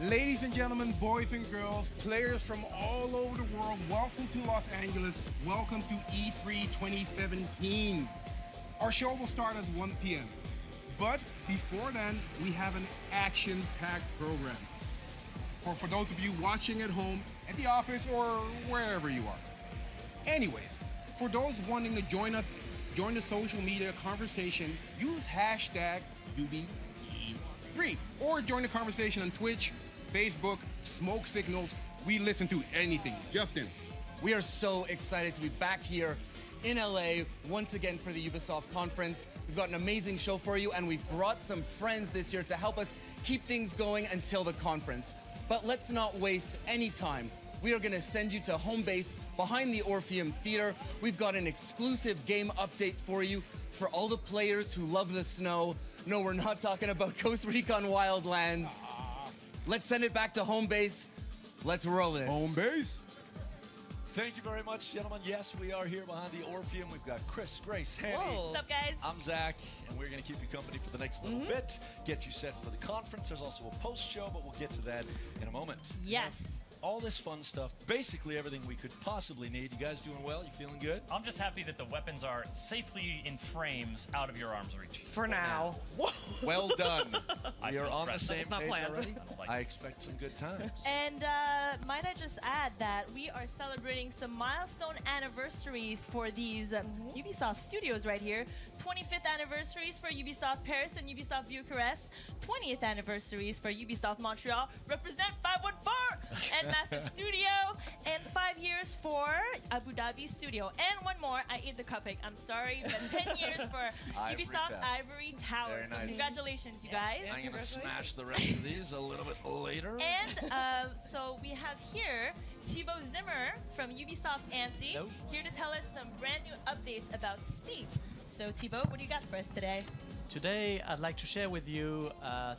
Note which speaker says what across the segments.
Speaker 1: Ladies and gentlemen, boys and girls, players from all over the world, welcome to Los Angeles. Welcome to E3 2017. Our show will start at 1 p.m. But before then, we have an action-packed program. For those of you watching at home, at the office, or wherever you are. Anyways, for those wanting to join the social media conversation, use hashtag UBE3 or join the conversation on Twitch, Facebook, smoke signals. We listen to anything. Justin.
Speaker 2: We are so excited to be back here in LA once again for the Ubisoft conference. We've got an amazing show for you, and we've brought some friends this year to help us keep things going until the conference. But let's not waste any time. We are gonna send you to home base behind the Orpheum Theater. We've got an exclusive game update for you for all the players who love the snow. No, we're not talking about Coast Recon Wildlands. Let's send it back to home base. Let's roll this.
Speaker 1: Home base.
Speaker 3: Thank you very much, gentlemen. Yes, we are here behind the Orpheum. We've got Chris, Grace, Hanny.
Speaker 4: What's up, guys?
Speaker 3: I'm Zach, and we're going to keep you company for the next little bit, get you set for the conference. There's also a post-show, but we'll get to that in a moment.
Speaker 4: Yes.
Speaker 3: All this fun stuff, basically everything we could possibly need. You guys doing well? You feeling good?
Speaker 5: I'm just happy that the weapons are safely in frames out of your arm's reach.
Speaker 4: For now.
Speaker 3: Well done.
Speaker 5: I
Speaker 3: We are
Speaker 5: feel
Speaker 3: on the
Speaker 5: threatened.
Speaker 3: same
Speaker 4: It's not
Speaker 3: page
Speaker 4: planned.
Speaker 3: already.
Speaker 5: I don't like
Speaker 3: I
Speaker 5: it.
Speaker 3: expect some good times.
Speaker 4: And might I just add that we are celebrating some milestone anniversaries for these Ubisoft studios right here. 25th anniversaries for Ubisoft Paris and Ubisoft Bucharest. 20th anniversaries for Ubisoft Montreal. Represent 514 and Massive Studio. And 5 years for Abu Dhabi Studio. And one more, I ate the cupcake. I'm sorry, but 10 years for
Speaker 3: Ivory
Speaker 4: Ubisoft
Speaker 3: Tower.
Speaker 4: Ivory Tower.
Speaker 3: Very
Speaker 4: So
Speaker 3: nice.
Speaker 4: congratulations, you guys.
Speaker 3: I'm going to smash the rest of these a little bit later.
Speaker 4: And so we have here Thibaut Zimmer from Ubisoft ANSI
Speaker 3: Hello.
Speaker 4: here to tell us some brand new updates about Steep. So Thibaut, what do you got for us today?
Speaker 6: Today, I'd like to share with you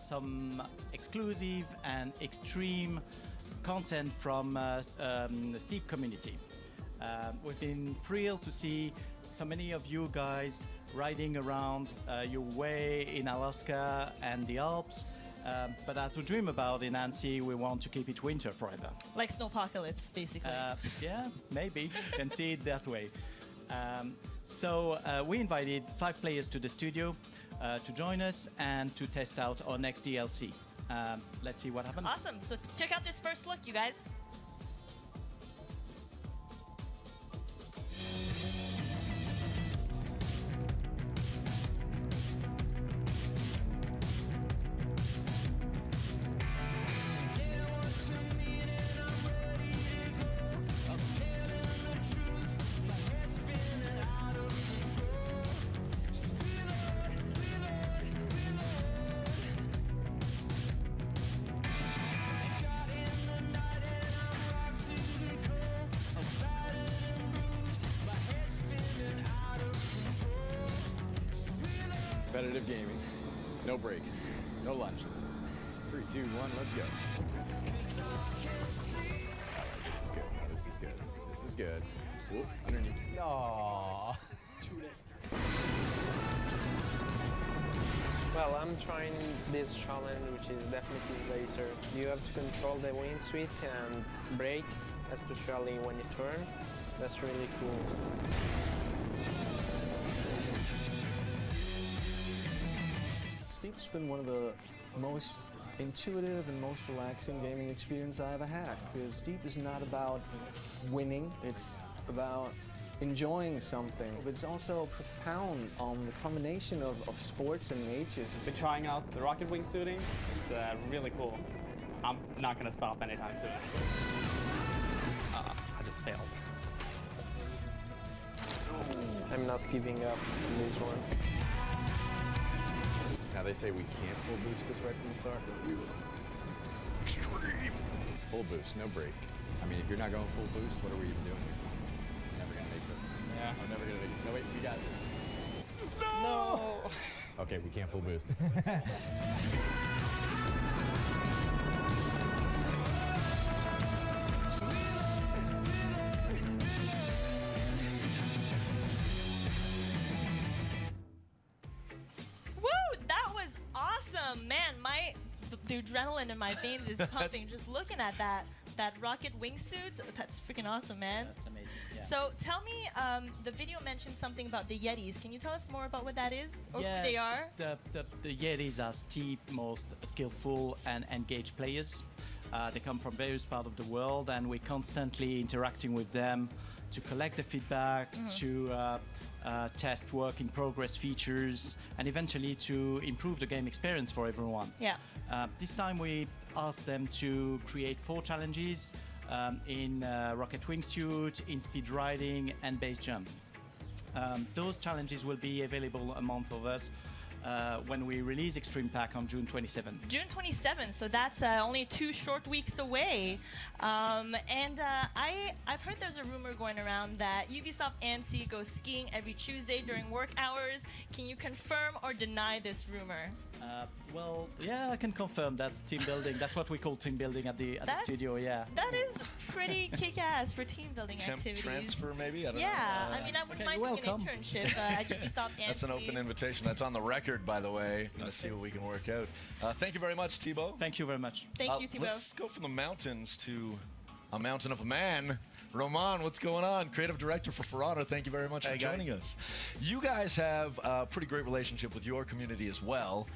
Speaker 6: some exclusive and extreme content from the Steep community. We've been thrilled to see so many of you guys riding around your way in Alaska and the Alps. But as we dream about in ANSI, we want to keep it winter forever.
Speaker 4: Like Snowpocalypse, basically.
Speaker 6: Yeah, maybe. You can see it that way. So we invited 5 players to the studio to join us and to test out our next DLC. Let's see what happens.
Speaker 4: Awesome. So check out this first look, you guys.
Speaker 7: Competitive gaming, no breaks, no lunches. 3, 2, 1, let's go. All right, this is good. This is good. Whoop, underneath. Aww.
Speaker 8: Well, I'm trying this challenge, which is definitely laser. You have to control the wing suite and brake, especially when you turn. That's really cool.
Speaker 9: Steep's been one of the most intuitive and most relaxing gaming experience I ever had, because Steep is not about winning, it's about enjoying something. But it's also profound on the combination of sports and nature.
Speaker 10: Been trying out the rocket wingsuiting. It's really cool. I'm not going to stop anytime soon. I just failed.
Speaker 8: I'm not giving up on this one.
Speaker 7: Now they say we can't full boost this right from the start, but we will. Extreme! Full boost, no break. I mean, if you're not going full boost, what are we even doing here? We're never gonna make this.
Speaker 10: Yeah.
Speaker 7: I'm never gonna make it. No, wait, we got it.
Speaker 10: No!
Speaker 7: Okay, we can't full boost.
Speaker 4: Woo! That was awesome, man. Dude, the adrenaline in my veins is pumping just looking at that rocket wingsuit. That's freaking awesome, man.
Speaker 6: That's amazing. Yeah.
Speaker 4: So tell me, the video mentioned something about the Yetis. Can you tell us more about what that is or
Speaker 6: Yes,
Speaker 4: who they are?
Speaker 6: The Yetis are Steep's most skillful and engaged players. They come from various parts of the world, and we're constantly interacting with them to collect the feedback, to test work in progress features, and eventually to improve the game experience for everyone.
Speaker 4: Yeah.
Speaker 6: This time we asked them to create 4 challenges in rocket wingsuit, in speed riding, and base jump. Those challenges will be available a month of us when we release Extreme Pack on June 27th.
Speaker 4: June 27th, so that's only 2 short weeks away. I've heard there's a rumor going around that Ubisoft ANSI goes skiing every Tuesday during work hours. Can you confirm or deny this rumor?
Speaker 6: Well, yeah, I can confirm that's team building. That's what we call team building at the studio, yeah.
Speaker 4: That is pretty kick-ass for team building
Speaker 3: Temp
Speaker 4: activities.
Speaker 3: transfer, maybe? I don't know.
Speaker 4: Yeah, I mean, I wouldn't mind doing an internship at Ubisoft ANSI.
Speaker 3: That's an open invitation. That's on the record, by the way. I'm going to see what we can work out. Thank you very much, Thibaut.
Speaker 6: Thank you very much.
Speaker 4: Thank you, Thibaut.
Speaker 3: Let's go from the mountains to a mountain of a man. Roman, what's going on? Creative director for For Honor. Thank you very much for joining us. You guys have a pretty great relationship with your community as well.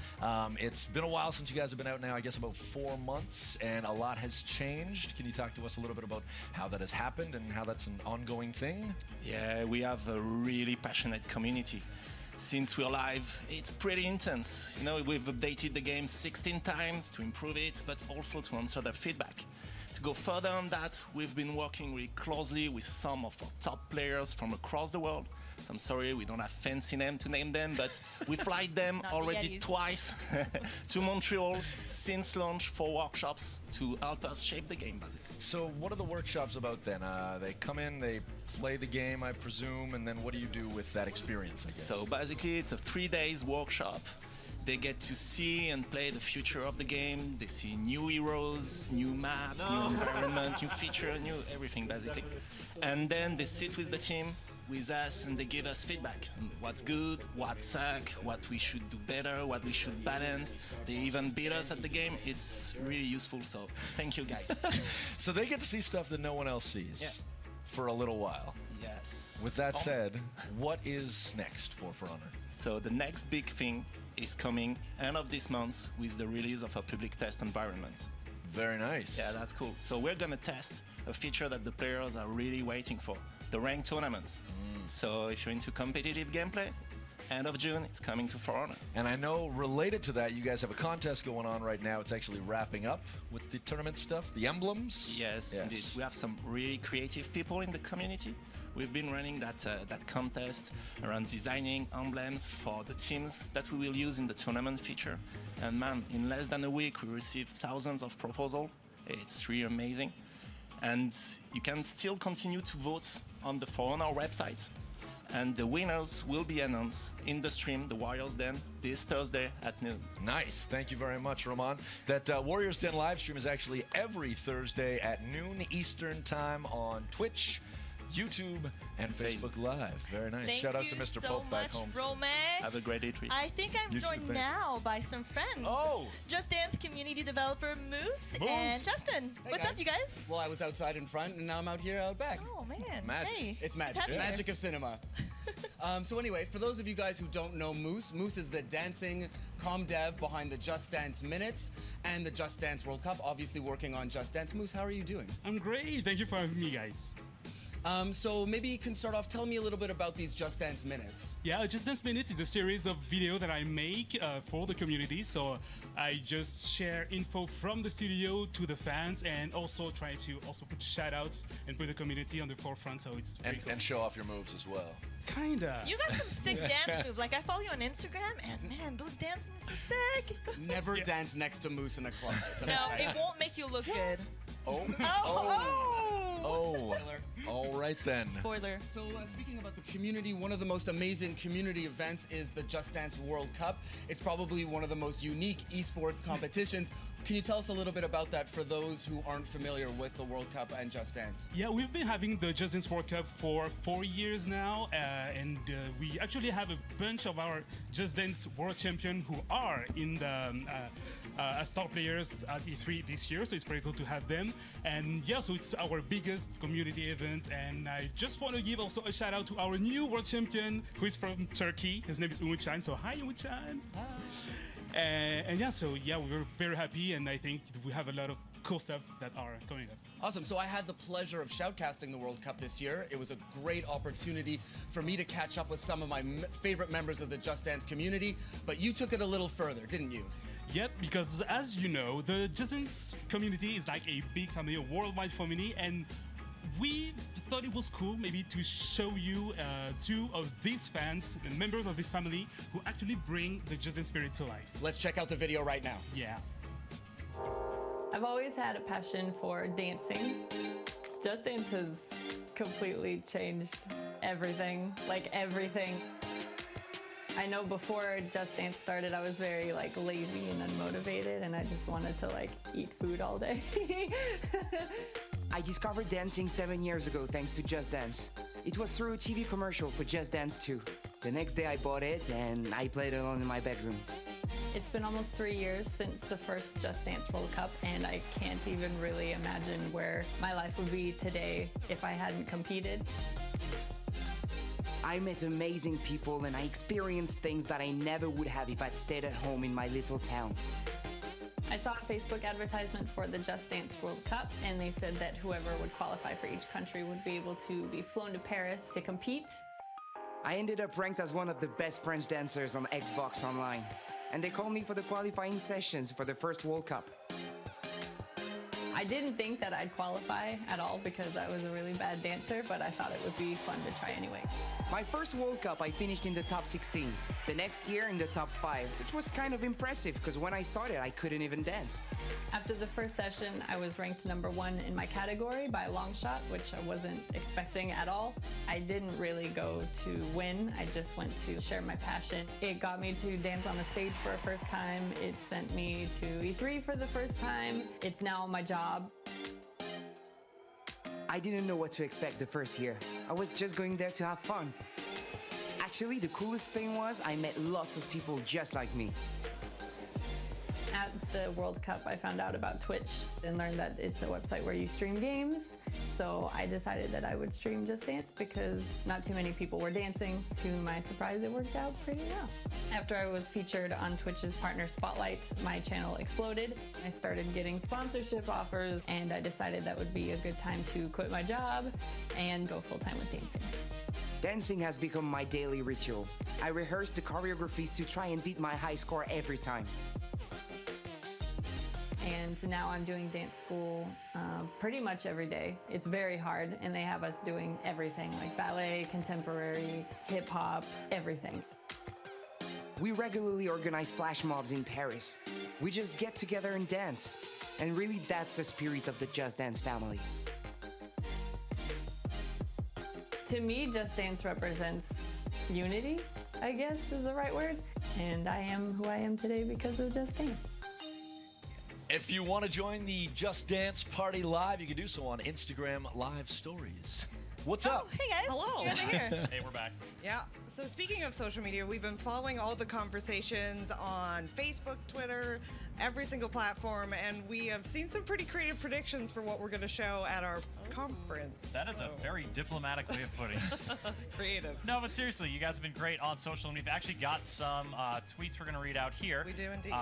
Speaker 3: It's been a while since you guys have been out now, I guess about 4 months, and a lot has changed. Can you talk to us a little bit about how that has happened and how that's an ongoing thing?
Speaker 11: Yeah, we have a really passionate community. Since we're live, it's pretty intense. You know, we've updated the game 16 times to improve it, but also to answer their feedback. To go further on that, we've been working really closely with some of our top players from across the world. So I'm sorry, we don't have fancy names to name them, but we flight them already twice to Montreal since launch for workshops to help us shape the game, basically.
Speaker 3: So what are the workshops about then? They come in, they play the game, I presume, and then what do you do with that experience, I guess?
Speaker 11: So basically, it's a 3 days workshop. They get to see and play the future of the game. They see new heroes, new maps, new environment, new feature, new everything basically. And then they sit with the team, with us, and they give us feedback. What's good, what suck, what we should do better, what we should balance. They even beat us at the game. It's really useful, so thank you guys.
Speaker 3: So they get to see stuff that no one else sees for a little while.
Speaker 11: Yes.
Speaker 3: With that said, what is next for Honor?
Speaker 11: So the next big thing is coming end of this month with the release of a public test environment.
Speaker 3: Very nice.
Speaker 11: Yeah, that's cool. So we're gonna test a feature that the players are really waiting for, the ranked tournaments. So if you're into competitive gameplay, end of June, it's coming to For Honor.
Speaker 3: And I know related to that, you guys have a contest going on right now. It's actually wrapping up with the tournament stuff, the emblems.
Speaker 11: Yes, indeed. We have some really creative people in the community. We've been running that contest around designing emblems for the teams that we will use in the tournament feature. And man, in less than a week, we received thousands of proposals. It's really amazing. And you can still continue to vote on the For Honor website. And the winners will be announced in the stream, the Warriors Den, this Thursday at noon.
Speaker 3: Nice. Thank you very much, Roman. That Warriors Den live stream is actually every Thursday at noon Eastern time on Twitch, YouTube, and Facebook Live. Very nice. Shout out to Mr. Pope back home.
Speaker 4: Roman.
Speaker 11: Have a great E3.
Speaker 4: I think I'm joined now by some friends.
Speaker 3: Oh!
Speaker 4: Just Dance community developer Moose and Justin.
Speaker 2: Hey,
Speaker 4: What's
Speaker 2: guys.
Speaker 4: up, you guys?
Speaker 2: Well, I was outside in front, and now I'm out here out back.
Speaker 4: Oh, man.
Speaker 3: Magic.
Speaker 4: Hey.
Speaker 2: It's magic.
Speaker 4: Happy
Speaker 2: Magic of cinema. So anyway, for those of you guys who don't know Moose, Moose is the dancing comm dev behind the Just Dance Minutes and the Just Dance World Cup, obviously working on Just Dance. Moose, how are you doing?
Speaker 12: I'm great. Thank you for having me, guys.
Speaker 2: So maybe you can start off, tell me a little bit about these Just Dance Minutes.
Speaker 12: Yeah, Just Dance Minutes is a series of videos that I make for the community. So I just share info from the studio to the fans and also try to also put shout outs and put the community on the forefront. So it's very cool.
Speaker 3: And show off your moves as well.
Speaker 12: Kinda.
Speaker 4: You got some sick dance moves. Like, I follow you on Instagram, and man, those dance moves are sick.
Speaker 2: Never dance next to Moose in a club. It's
Speaker 4: No, it won't make you look good.
Speaker 3: Oh.
Speaker 4: Oh.
Speaker 3: All right then.
Speaker 4: Spoiler.
Speaker 2: So speaking about the community, one of the most amazing community events is the Just Dance World Cup. It's probably one of the most unique esports competitions. Can you tell us a little bit about that for those who aren't familiar with the World Cup and Just Dance?
Speaker 12: Yeah, we've been having the Just Dance World Cup for 4 years now, and we actually have a bunch of our Just Dance World Champions who are in the as star players at E3 this year, so it's pretty cool to have them. And yeah, so it's our biggest community event, and I just want to give also a shout out to our new world champion who is from Turkey. His name is Umutcan, so hi Umutcan. Hi. And yeah, so yeah, we were very happy, and I think we have a lot of cool stuff that are coming up.
Speaker 2: Awesome. So I had the pleasure of shoutcasting the World Cup this year. It was a great opportunity for me to catch up with some of my favorite members of the Just Dance community, but you took it a little further, didn't you?
Speaker 12: Yep, because as you know, the Just Dance community is like a big family, a worldwide family, and we thought it was cool maybe to show you two of these fans and members of this family who actually bring the Just Dance spirit to life.
Speaker 2: Let's check out the video right now.
Speaker 12: Yeah.
Speaker 13: I've always had a passion for dancing. Just Dance has completely changed everything, like everything. I know before Just Dance started, I was very like lazy and unmotivated, and I just wanted to like eat food all day.
Speaker 14: I discovered dancing 7 years ago thanks to Just Dance. It was through a TV commercial for Just Dance 2. The next day I bought it and I played alone in my bedroom.
Speaker 13: It's been almost 3 years since the first Just Dance World Cup, and I can't even really imagine where my life would be today if I hadn't competed.
Speaker 14: I met amazing people and I experienced things that I never would have if I'd stayed at home in my little town.
Speaker 13: I saw a Facebook advertisement for the Just Dance World Cup, and they said that whoever would qualify for each country would be able to be flown to Paris to compete.
Speaker 14: I ended up ranked as one of the best French dancers on Xbox Online, and they called me for the qualifying sessions for the first World Cup.
Speaker 13: I didn't think that I'd qualify at all because I was a really bad dancer, but I thought it would be fun to try anyway.
Speaker 14: My first World Cup, I finished in the top 16. The next year in the top 5, which was kind of impressive because when I started, I couldn't even dance.
Speaker 13: After the first session, I was ranked #1 in my category by a long shot, which I wasn't expecting at all. I didn't really go to win. I just went to share my passion. It got me to dance on the stage for a first time. It sent me to E3 for the first time. It's now my job.
Speaker 14: I didn't know what to expect the first year. I was just going there to have fun. Actually, the coolest thing was I met lots of people just like me.
Speaker 13: At the World Cup, I found out about Twitch and learned that it's a website where you stream games. So I decided that I would stream Just Dance because not too many people were dancing. To my surprise, it worked out pretty well. After I was featured on Twitch's Partner Spotlight, my channel exploded. I started getting sponsorship offers, and I decided that would be a good time to quit my job and go full-time with dancing.
Speaker 14: Dancing has become my daily ritual. I rehearse the choreographies to try and beat my high score every time.
Speaker 13: And now I'm doing dance school pretty much every day. It's very hard, and they have us doing everything, like ballet, contemporary, hip-hop, everything.
Speaker 14: We regularly organize flash mobs in Paris. We just get together and dance. And really, that's the spirit of the Just Dance family.
Speaker 13: To me, Just Dance represents unity, I guess is the right word. And I am who I am today because of Just Dance.
Speaker 3: If you want to join the Just Dance Party live, you can do so on Instagram Live Stories. What's up?
Speaker 4: Hey guys.
Speaker 15: Hello.
Speaker 4: You guys are here.
Speaker 5: Hey, we're back.
Speaker 15: Yeah. So speaking of social media, we've been following all the conversations on Facebook, Twitter, every single platform, and we have seen some pretty creative predictions for what we're going to show at our conference.
Speaker 5: That is a very diplomatic way of putting it.
Speaker 15: Creative.
Speaker 5: No, but seriously, you guys have been great on social, and we've actually got some tweets we're going to read out here.
Speaker 15: We do indeed.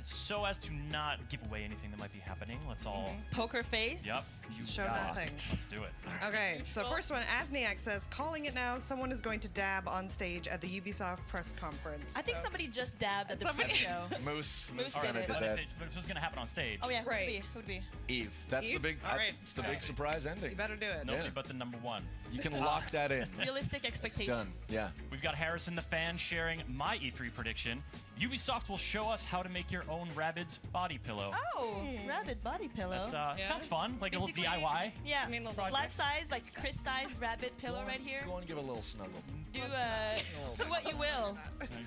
Speaker 5: So as to not give away anything that might be happening, let's all...
Speaker 4: Poker face.
Speaker 5: Yep.
Speaker 15: Show nothing.
Speaker 5: Let's do it.
Speaker 15: Okay, so first one, Asniak says, calling it now, someone is going to dab on stage at the Ubisoft press conference.
Speaker 4: I think somebody just dabbed at the prep show.
Speaker 3: Moose
Speaker 4: Moose
Speaker 3: kind
Speaker 4: did
Speaker 3: of
Speaker 4: it.
Speaker 3: did
Speaker 5: But
Speaker 3: that.
Speaker 5: if it was going to happen on stage,
Speaker 4: Oh yeah,
Speaker 15: Right.
Speaker 4: who would it be?
Speaker 3: Eve. That's the
Speaker 15: Eve?
Speaker 3: big.
Speaker 15: All right.
Speaker 3: It's the big surprise ending.
Speaker 15: You better do it.
Speaker 5: nobody
Speaker 3: Yeah.
Speaker 5: but the #1.
Speaker 3: You can lock that in.
Speaker 4: Realistic expectation.
Speaker 3: Done. Yeah.
Speaker 5: We've got Harrison the fan sharing my E3 prediction. Ubisoft will show us how to make your own Rabbids body pillow.
Speaker 4: Oh, rabbit body pillow.
Speaker 5: That sounds fun, like
Speaker 4: Basically,
Speaker 5: a little DIY.
Speaker 4: Yeah,
Speaker 15: I mean,
Speaker 4: life size, like Chris size rabbit pillow right here.
Speaker 3: Go on and give a little snuggle.
Speaker 4: Do what you will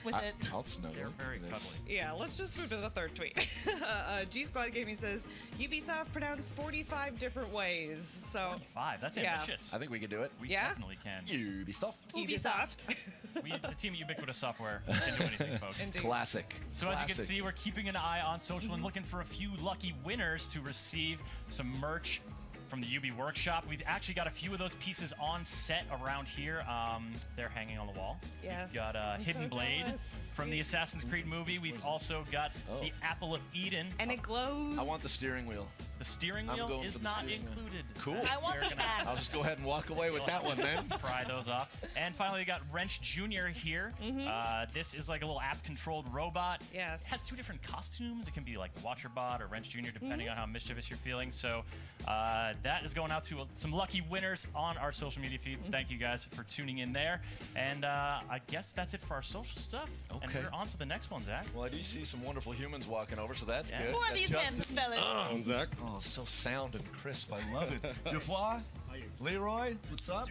Speaker 4: with it.
Speaker 3: I'll snuggle.
Speaker 5: They're very cuddly.
Speaker 15: Yeah, let's just move to the third tweet. G Squad Gaming says Ubisoft pronounced 45 different ways. So
Speaker 5: 45. That's
Speaker 15: yeah.
Speaker 5: ambitious.
Speaker 3: I think we can do it.
Speaker 5: We
Speaker 15: Yeah?
Speaker 5: definitely can.
Speaker 3: Ubisoft.
Speaker 15: Ubisoft.
Speaker 5: The team at Ubiquitous Software can do anything, folks.
Speaker 15: Indeed.
Speaker 3: Classic.
Speaker 5: So as you can see, we're keeping an eye on social and looking for a few lucky winners to receive some merch from the UB Workshop. We've actually got a few of those pieces on set around here. They're hanging on the wall.
Speaker 15: Yes.
Speaker 5: We've got
Speaker 15: I'm
Speaker 5: Hidden
Speaker 15: so
Speaker 5: Blade
Speaker 15: jealous.
Speaker 5: from the Assassin's Creed movie. We've also got the Apple of Eden.
Speaker 15: And it glows.
Speaker 3: I want the steering wheel.
Speaker 5: The steering
Speaker 3: I'm
Speaker 5: wheel
Speaker 3: going
Speaker 5: is
Speaker 3: for the
Speaker 5: not
Speaker 3: steering wheel.
Speaker 5: included.
Speaker 3: Cool.
Speaker 4: I want the app.
Speaker 3: I'll just go ahead and walk away with that one, then.
Speaker 5: Pry those off. And finally, we got Wrench Jr. here. This is like a little app-controlled robot.
Speaker 15: Yes.
Speaker 5: It has two different costumes. It can be like the Watcher Bot or Wrench Jr., depending on how mischievous you're feeling. So that is going out to some lucky winners on our social media feeds. Thank you guys for tuning in there. And I guess that's it for our social stuff.
Speaker 3: Okay.
Speaker 5: And we're on to the next one, Zach.
Speaker 3: Well, I do see some wonderful humans walking over, so that's good.
Speaker 4: Who are these handsome fellas?
Speaker 16: I'm Zach.
Speaker 3: Oh, so sound and crisp. I love it. Geoffroy? Leroy? What's up?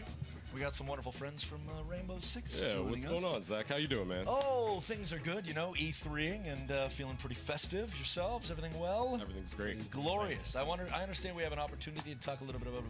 Speaker 3: We got some wonderful friends from Rainbow Six.
Speaker 16: Yeah,
Speaker 3: joining
Speaker 16: what's
Speaker 3: us.
Speaker 16: going on, Zach? How you doing, man?
Speaker 3: Oh, things are good. You know, E3ing and feeling pretty festive. Yourselves, everything well?
Speaker 16: Everything's great.
Speaker 3: Glorious. I understand we have an opportunity to talk a little bit about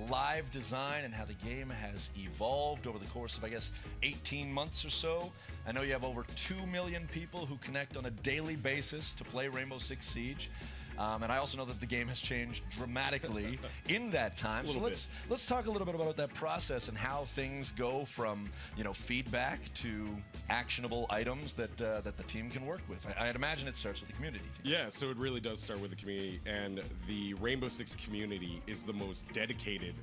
Speaker 3: live design and how the game has evolved over the course of, I guess, 18 months or so. I know you have over 2 million people who connect on a daily basis to play Rainbow Six Siege. And I also know that the game has changed dramatically in that time. So let's talk a little bit about that process and how things go from feedback to actionable items that that the team can work with. I'd imagine it starts with the community team.
Speaker 16: Yeah, so it really does start with the community, and the Rainbow Six community is the most dedicated,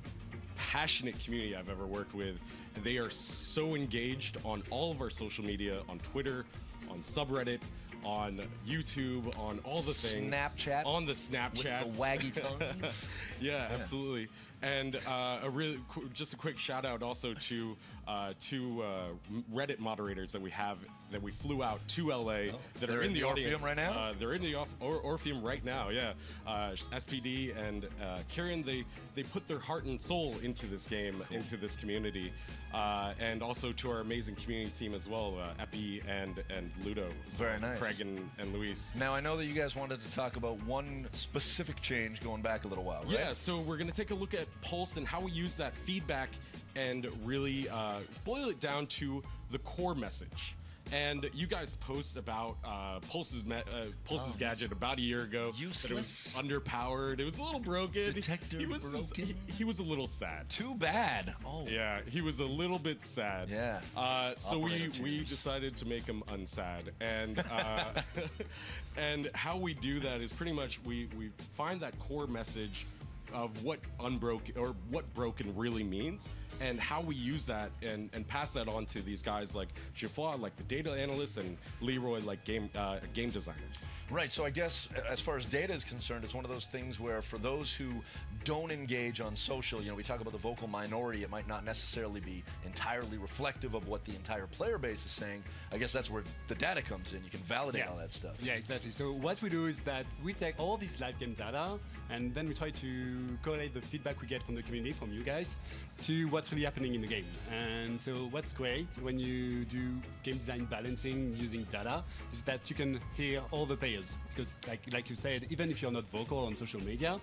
Speaker 16: passionate community I've ever worked with. They are so engaged on all of our social media, on Twitter, on subreddit, on YouTube, on all the things.
Speaker 3: Snapchat.
Speaker 16: On the Snapchat.
Speaker 3: With the waggy tongues.
Speaker 16: Yeah, absolutely. And just a quick shout out also to two Reddit moderators that we have that we flew out to LA that are in the audience
Speaker 3: Orpheum right now.
Speaker 16: They're in the Orpheum right now. Yeah, SPD and Kieran. They put their heart and soul into this game, into this community, and also to our amazing community team as well, Epi and Ludo.
Speaker 3: Very nice.
Speaker 16: Craig and Luis.
Speaker 3: Now I know that you guys wanted to talk about one specific change going back a little while, right?
Speaker 16: Yeah, so we're gonna take a look at Pulse and how we use that feedback and really boil it down to the core message. And you guys post about Pulse's gadget about a year ago.
Speaker 3: Useless.
Speaker 16: That it was underpowered. It was a little broken.
Speaker 3: Detector broken.
Speaker 16: He was a little sad.
Speaker 3: Too bad. Oh.
Speaker 16: Yeah, he was a little bit sad.
Speaker 3: Yeah.
Speaker 16: So we decided to make him unsad, and and how we do that is pretty much we find that core message of what unbroken or what broken really means, and how we use that and pass that on to these guys like Geoffroy, like the data analysts, and Leroy, like game designers.
Speaker 3: Right, so I guess as far as data is concerned, it's one of those things where for those who don't engage on social, we talk about the vocal minority, it might not necessarily be entirely reflective of what the entire player base is saying. I guess that's where the data comes in. You can validate all that stuff.
Speaker 17: Yeah, exactly. So what we do is that we take all this live game data and then we try to correlate the feedback we get from the community, from you guys, to what's really happening in the game. And so what's great when you do game design balancing using data is that you can hear all the players, because like you said, even if you're not vocal on social media,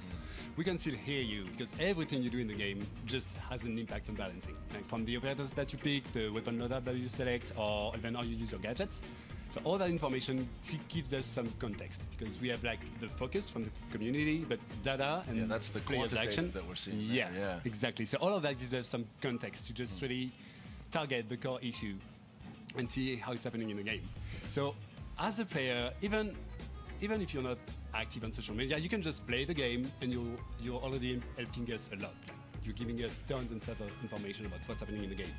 Speaker 17: we can still hear you, because everything you do in the game just has an impact on balancing. Like from the operators that you pick, the weapon loadout that you select, or even how you use your gadgets. So all that information gives us some context, because we have like the focus from the community, but data and
Speaker 3: that's the
Speaker 17: players'
Speaker 3: quantitative
Speaker 17: action
Speaker 3: that we're seeing.
Speaker 17: Yeah, exactly. So all of that gives us some context to just really target the core issue and see how it's happening in the game. So as a player, even if you're not active on social media, you can just play the game and you're already helping us a lot. Like, you're giving us tons and tons of information about what's happening in the game.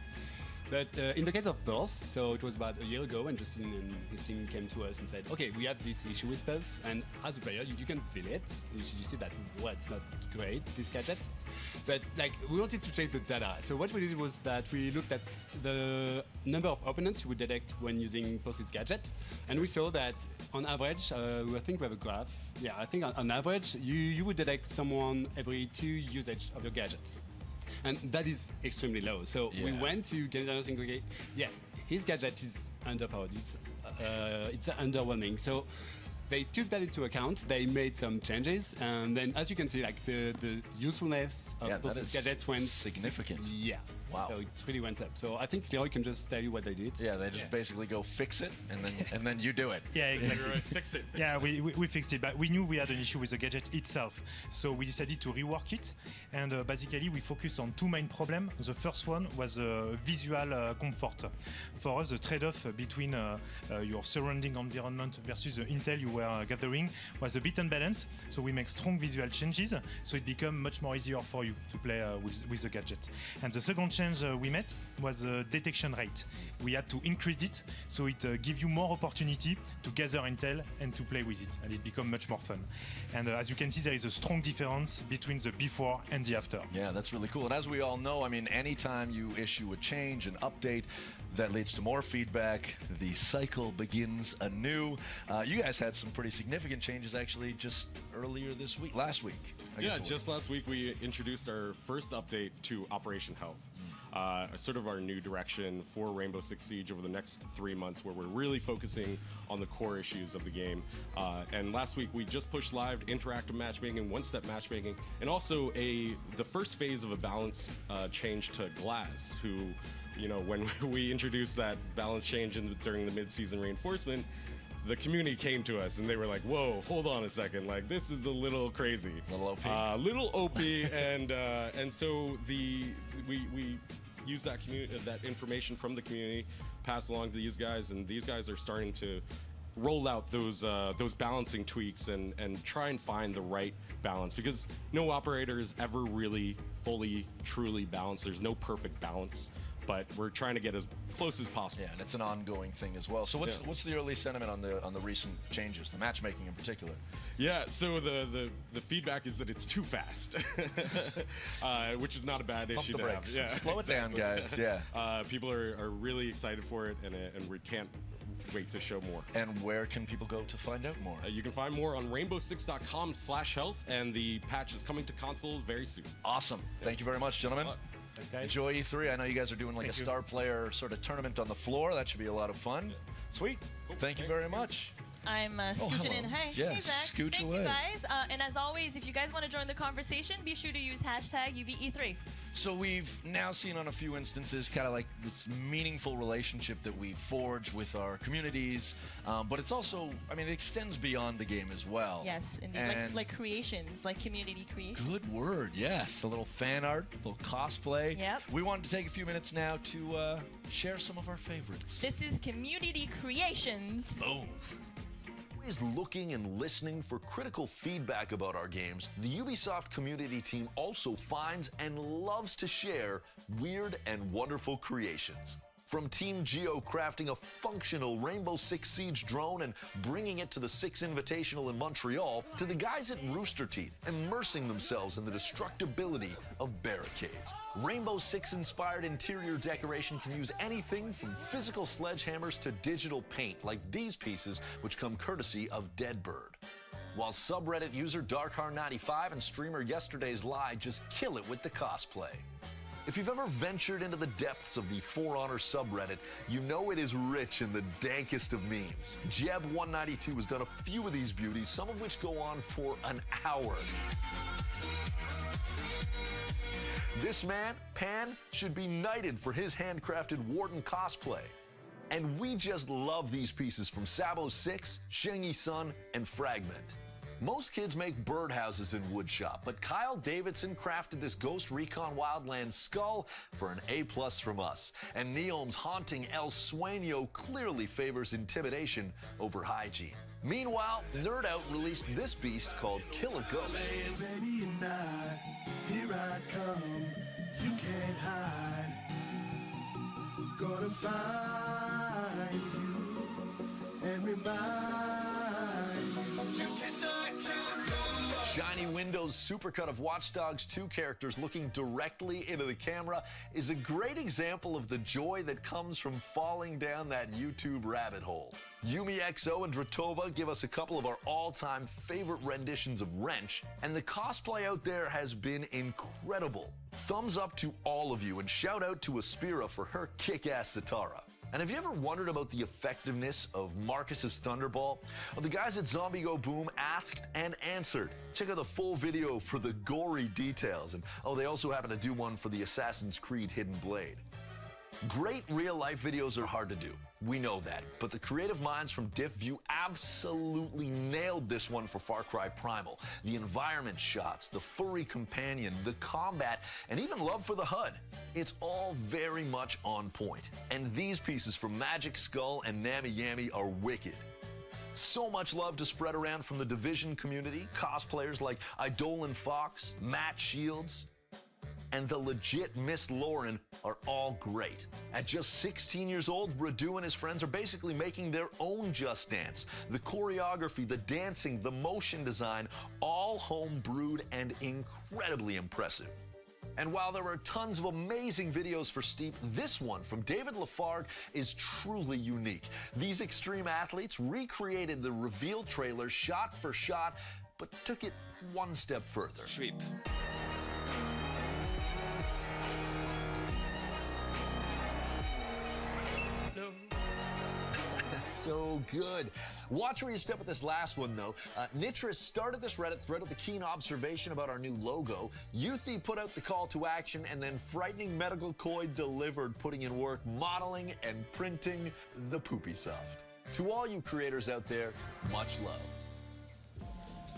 Speaker 17: But in the case of Pulse, so it was about a year ago, and Justin and his team came to us and said, okay, we have this issue with Pulse, and as a player, you can feel it. You see that, well, it's not great, this gadget. But like, we wanted to check the data. So what we did was that we looked at the number of opponents you would detect when using Pulse's gadget, and we saw that on average, I think we have a graph. Yeah, I think on average, you would detect someone every 2 usage of your gadget. And that is extremely low. So we went to game designers and go, yeah, his gadget is underpowered. It's underwhelming. So they took that into account. They made some changes, and then, as you can see, like the usefulness of this gadget went
Speaker 3: significant.
Speaker 17: Yeah.
Speaker 3: Wow.
Speaker 17: So it really went up. So I think Leroy can just tell you what they did.
Speaker 3: Yeah, they just basically go fix it, and then you do it.
Speaker 18: Yeah, exactly.
Speaker 5: Fix it.
Speaker 18: Yeah, we fixed it, but we knew we had an issue with the gadget itself. So we decided to rework it, and basically we focused on 2 main problems. The first one was visual comfort. For us, the trade-off between your surrounding environment versus the intel you were gathering was a bit unbalanced. So we make strong visual changes, so it becomes much more easier for you to play with the gadget. And the second change we made was the detection rate. We had to increase it, so it gives you more opportunity to gather intel and to play with it, and it becomes much more fun. And as you can see, there is a strong difference between the before and the after.
Speaker 3: Yeah, that's really cool. And as we all know, I mean, anytime you issue a change, an update, that leads to more feedback. The cycle begins anew. You guys had some pretty significant changes actually just earlier this week, last week.
Speaker 16: Yeah, just last week we introduced our first update to Operation Health. Sort of our new direction for Rainbow Six Siege over the next 3 months, where we're really focusing on the core issues of the game. And last week we just pushed live interactive matchmaking, one-step matchmaking, and also the first phase of a balance change to Glass, who, you know, when we introduced that balance change during the mid-season reinforcement, the community came to us and they were like, whoa, hold on a second, like this is a little crazy.
Speaker 3: Little OP.
Speaker 16: Little OP, and so we use that information from the community, pass along to these guys, and these guys are starting to roll out those balancing tweaks and try and find the right balance, because no operator is ever really fully, truly balanced. There's no perfect balance, but we're trying to get as close as possible.
Speaker 3: Yeah, and it's an ongoing thing as well. So what's the early sentiment on the recent changes, the matchmaking in particular?
Speaker 16: Yeah, so the feedback is that it's too fast, which is not a bad issue to have. Yeah,
Speaker 3: slow it down, guys. Yeah,
Speaker 16: people are really excited for it, and we can't wait to show more.
Speaker 3: And where can people go to find out more?
Speaker 16: You can find more on rainbow6.com/health, and the patch is coming to consoles very soon.
Speaker 3: Awesome. Thank you very much, gentlemen.
Speaker 17: Okay.
Speaker 3: Enjoy E3. I know you guys are doing like a star player sort of tournament on the floor. That should be a lot of fun. Sweet.
Speaker 16: Cool.
Speaker 3: Thank you very much.
Speaker 4: I'm scooching in. Hey,
Speaker 3: yeah,
Speaker 4: hey Zach.
Speaker 3: scooch
Speaker 4: Thank
Speaker 3: away.
Speaker 4: you guys. And as always, if you guys want to join the conversation, be sure to use hashtag #UBE3.
Speaker 3: So we've now seen on a few instances kind of like this meaningful relationship that we forge with our communities, but it's also, I mean, it extends beyond the game as well.
Speaker 4: Yes, indeed. Like creations, like community creations.
Speaker 3: Good word, yes. A little fan art, a little cosplay.
Speaker 4: Yep.
Speaker 3: We wanted to take a few minutes now to share some of our favorites.
Speaker 4: This is Community Creations.
Speaker 3: Boom.
Speaker 19: Always looking and listening for critical feedback about our games, the Ubisoft community team also finds and loves to share weird and wonderful creations. From Team Geo crafting a functional Rainbow Six Siege drone and bringing it to the Six Invitational in Montreal, to the guys at Rooster Teeth immersing themselves in the destructibility of barricades. Rainbow Six inspired interior decoration can use anything from physical sledgehammers to digital paint, like these pieces, which come courtesy of Deadbird. While subreddit user Darkhar95 and streamer Yesterday's Lie just kill it with the cosplay. If you've ever ventured into the depths of the For Honor subreddit, you know it is rich in the dankest of memes. Jeb192 has done a few of these beauties, some of which go on for an hour. This man, Pan, should be knighted for his handcrafted Warden cosplay. And we just love these pieces from Sabo6, Shengi Sun, and Fragment. Most kids make birdhouses in woodshop, but Kyle Davidson crafted this Ghost Recon Wildlands skull for an A+ from us. And Neom's haunting El Sueño clearly favors intimidation over hygiene. Meanwhile, Nerd Out released this beast called Kill a Ghost.
Speaker 20: Ready or not, here I come, you can't hide. gonna find you and remind you.
Speaker 19: Shiny Windows supercut of Watch Dogs 2 characters looking directly into the camera is a great example of the joy that comes from falling down that YouTube rabbit hole. YumiXO and Dratova give us a couple of our all-time favorite renditions of Wrench, and the cosplay out there has been incredible. Thumbs up to all of you, and shout out to Aspira for her kick-ass Sitara. And have you ever wondered about the effectiveness of Marcus's Thunderball? Well, the guys at Zombie Go Boom asked and answered. Check out the full video for the gory details. And they also happen to do one for the Assassin's Creed Hidden Blade. Great real-life videos are hard to do. We know that. But the creative minds from DiffView absolutely nailed this one for Far Cry Primal. The environment shots, the furry companion, the combat, and even love for the HUD. It's all very much on point. And these pieces from Magic Skull and Nami Yami are wicked. So much love to spread around from the Division community, cosplayers like Idolin Fox, Matt Shields, and the legit Miss Lauren are all great. At just 16 years old, Radu and his friends are basically making their own Just Dance. The choreography, the dancing, the motion design, all home brewed and incredibly impressive. And while there are tons of amazing videos for Steep, this one from David Lafargue is truly unique. These extreme athletes recreated the reveal trailer shot for shot, but took it one step further.
Speaker 21: Steep.
Speaker 19: So good. Watch where you step with this last one, though. Nitris started this Reddit thread with a keen observation about our new logo. Youthy put out the call to action, and then Frightening Medical Koi delivered, putting in work modeling and printing the Poopy Soft. To all you creators out there, much love.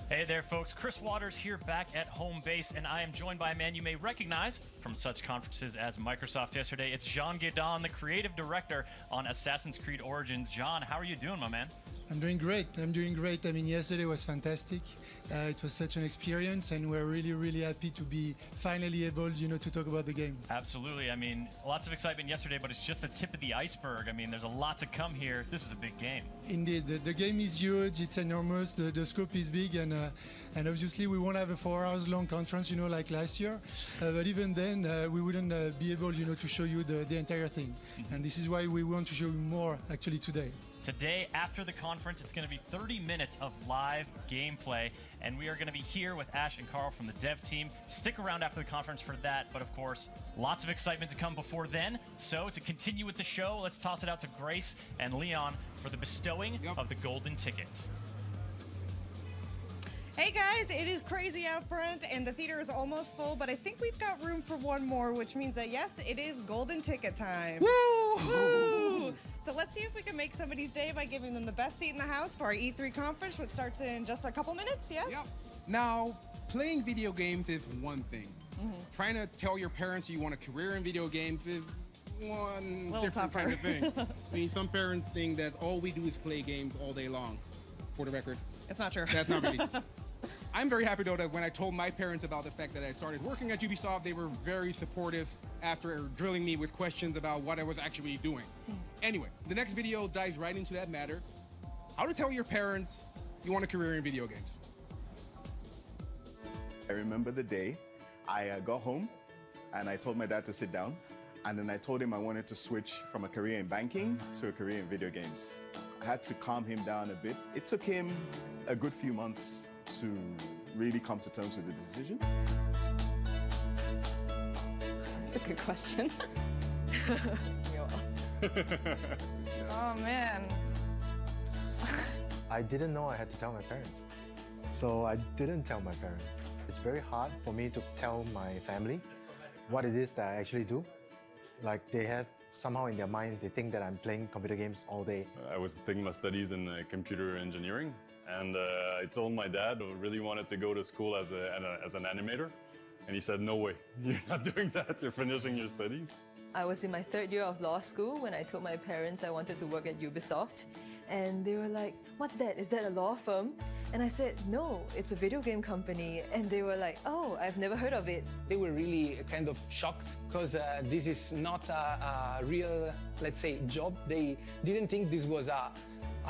Speaker 5: Hey there, folks. Chris Waters here back at home base, and I am joined by a man you may recognize from such conferences as Microsoft's yesterday. It's Jean Guédon, the creative director on Assassin's Creed Origins. John, how are you doing, my man?
Speaker 22: I'm doing great. I mean, yesterday was fantastic. It was such an experience, and we're really, really happy to be finally able, to talk about the game.
Speaker 5: Absolutely. I mean, lots of excitement yesterday, but it's just the tip of the iceberg. I mean, there's a lot to come here. This is a big game.
Speaker 22: Indeed. The game is huge. It's enormous. The scope is big, and obviously we won't have a 4 hours long conference, like last year. But even then, we wouldn't be able, to show you the entire thing. Mm-hmm. And this is why we want to show you more, actually, today.
Speaker 5: Today, after the conference, it's going to be 30 minutes of live gameplay, and we are going to be here with Ash and Carl from the dev team. Stick around after the conference for that, but of course, lots of excitement to come before then. So to continue with the show, let's toss it out to Grace and Leon for the bestowing of the golden ticket.
Speaker 15: Hey guys, it is crazy out front and the theater is almost full, but I think we've got room for one more, which means that yes, it is golden ticket time.
Speaker 1: Woo!
Speaker 15: Woo! So let's see if we can make somebody's day by giving them the best seat in the house for our E3 conference, which starts in just a couple minutes, yes?
Speaker 1: Yep. Now, playing video games is one thing.
Speaker 15: Mm-hmm.
Speaker 1: Trying to tell your parents you want a career in video games is one
Speaker 15: Little
Speaker 1: different
Speaker 15: tougher.
Speaker 1: kind of thing. I mean, some parents think that all we do is play games all day long. For the record,
Speaker 15: it's not true.
Speaker 1: That's not really true. I'm very happy, though, that when I told my parents about the fact that I started working at Ubisoft, they were very supportive after drilling me with questions about what I was actually doing. Anyway, the next video dives right into that matter. How to tell your parents you want a career in video games.
Speaker 23: I remember the day I got home and I told my dad to sit down, and then I told him I wanted to switch from a career in banking to a career in video games. I had to calm him down a bit. It took him a good few months to really come to terms with the decision.
Speaker 13: That's a good question.
Speaker 24: Oh man.
Speaker 25: I didn't know I had to tell my parents. So I didn't tell my parents. It's very hard for me to tell my family what it is that I actually do. Like they have somehow in their minds, they think that I'm playing computer games all day.
Speaker 26: I was taking my studies in computer engineering, and I told my dad who really wanted to go to school as an animator, and he said, no way, you're not doing that, you're finishing your studies.
Speaker 27: I was in my 3rd year of law school when I told my parents I wanted to work at Ubisoft, and they were like, what's that? Is that a law firm? And I said, no, it's a video game company. And they were like, oh, I've never heard of it.
Speaker 6: They were really kind of shocked because this is not a real, let's say, job. They didn't think this was a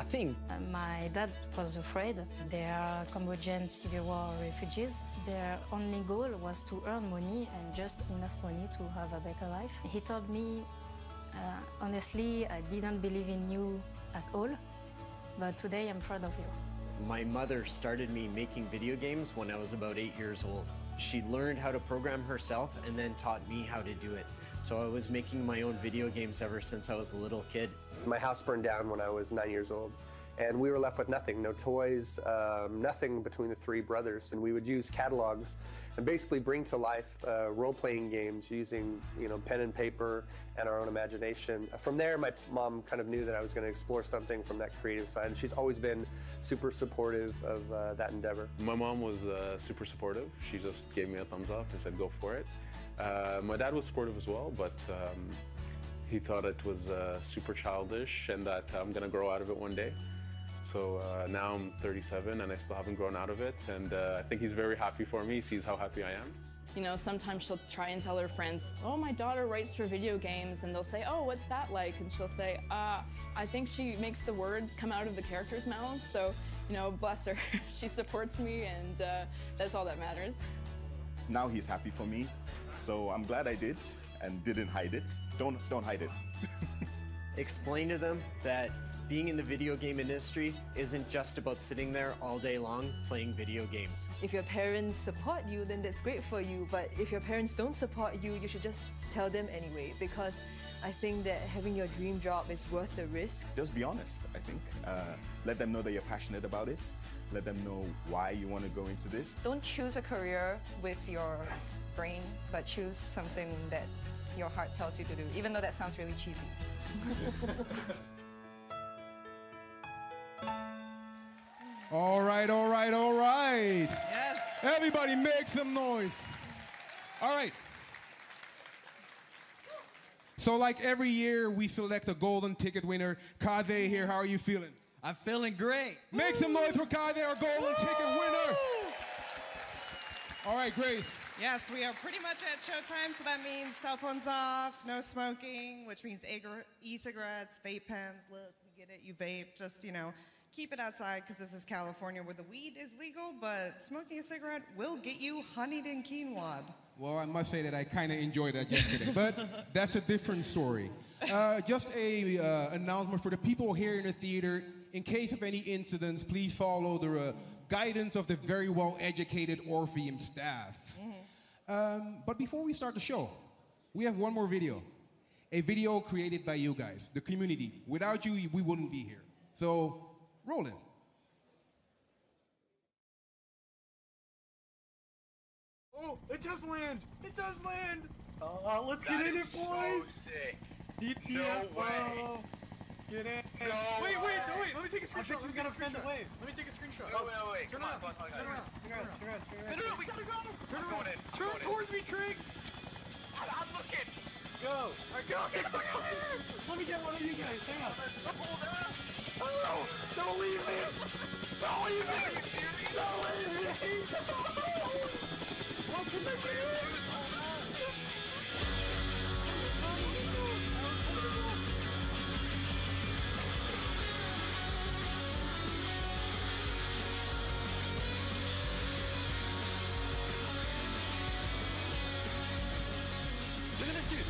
Speaker 6: thing.
Speaker 7: My dad was afraid. They are Cambodian Civil War refugees. Their only goal was to earn money and just enough money to have a better life. He told me, honestly, I didn't believe in you at all, but today I'm proud of you.
Speaker 8: My mother started me making video games when I was about 8 years old. She learned how to program herself and then taught me how to do it. So I was making my own video games ever since I was a little kid.
Speaker 9: My house burned down when I was 9 years old, and we were left with nothing, no toys, nothing between the three brothers. And we would use catalogs and basically bring to life role-playing games using, pen and paper and our own imagination. From there, my mom kind of knew that I was going to explore something from that creative side, and she's always been super supportive of that endeavor.
Speaker 26: My mom was super supportive. She just gave me a thumbs up and said, go for it. My dad was supportive as well, but he thought it was super childish and that I'm gonna grow out of it one day. So now I'm 37 and I still haven't grown out of it, and I think he's very happy for me. He sees how happy I am.
Speaker 10: Sometimes she'll try and tell her friends, oh, my daughter writes for video games, and they'll say, oh, what's that like? And she'll say, I think she makes the words come out of the characters' mouths, so, bless her. She supports me, and that's all that matters.
Speaker 23: Now he's happy for me, so I'm glad I did and didn't hide it. Don't hide it.
Speaker 8: Explain to them that being in the video game industry isn't just about sitting there all day long playing video games.
Speaker 27: If your parents support you, then that's great for you. But if your parents don't support you, you should just tell them anyway, because I think that having your dream job is worth the risk.
Speaker 23: Just be honest, I think. Let them know that you're passionate about it. Let them know why you want to go into this.
Speaker 24: Don't choose a career with your brain, but choose something that your heart tells you to do, even though that sounds really cheesy.
Speaker 1: All right, all right, all right. Yes. Everybody make some noise. All right. So like every year, we select a golden ticket winner. Kaze here, how are you feeling?
Speaker 11: I'm feeling great.
Speaker 1: Make some noise for Kaze, our golden ticket winner. All right, great.
Speaker 15: Yes, we are pretty much at showtime, so that means cell phones off, no smoking, which means e-cigarettes, vape pens. Look, we get it, you vape. Just, keep it outside because this is California where the weed is legal, but smoking a cigarette will get you honeyed and quinoa.
Speaker 1: Well, I must say that I kind of enjoyed that yesterday, but that's a different story. Just a announcement for the people here in the theater. In case of any incidents, please follow the guidance of the very well-educated Orpheum staff. But before we start the show, we have one more video. A video created by you guys, the community. Without you, we wouldn't be here. So, roll it.
Speaker 21: Oh, it does land! It does land! Let's
Speaker 28: That
Speaker 21: get in
Speaker 28: is
Speaker 21: it, boys!
Speaker 28: So sick.
Speaker 21: DTF,
Speaker 28: No way.
Speaker 21: Get in!
Speaker 28: No
Speaker 21: wait,
Speaker 28: way.
Speaker 21: let me take a screenshot. We gotta spend the wave. Let me take a screenshot.
Speaker 28: Wait.
Speaker 21: Turn
Speaker 28: Come
Speaker 21: around.
Speaker 28: on,
Speaker 21: Turn around.
Speaker 28: No, we gotta go.
Speaker 21: Turn
Speaker 28: I'm
Speaker 21: around.
Speaker 28: going in. I'm
Speaker 21: Turn
Speaker 28: going in.
Speaker 21: towards me, Trig!
Speaker 28: I'm looking.
Speaker 21: Go! Alright, go! Let me get one of you guys. Hang on. Don't leave me! Don't leave me! Don't leave me! Welcome to me!
Speaker 28: Look at this dude.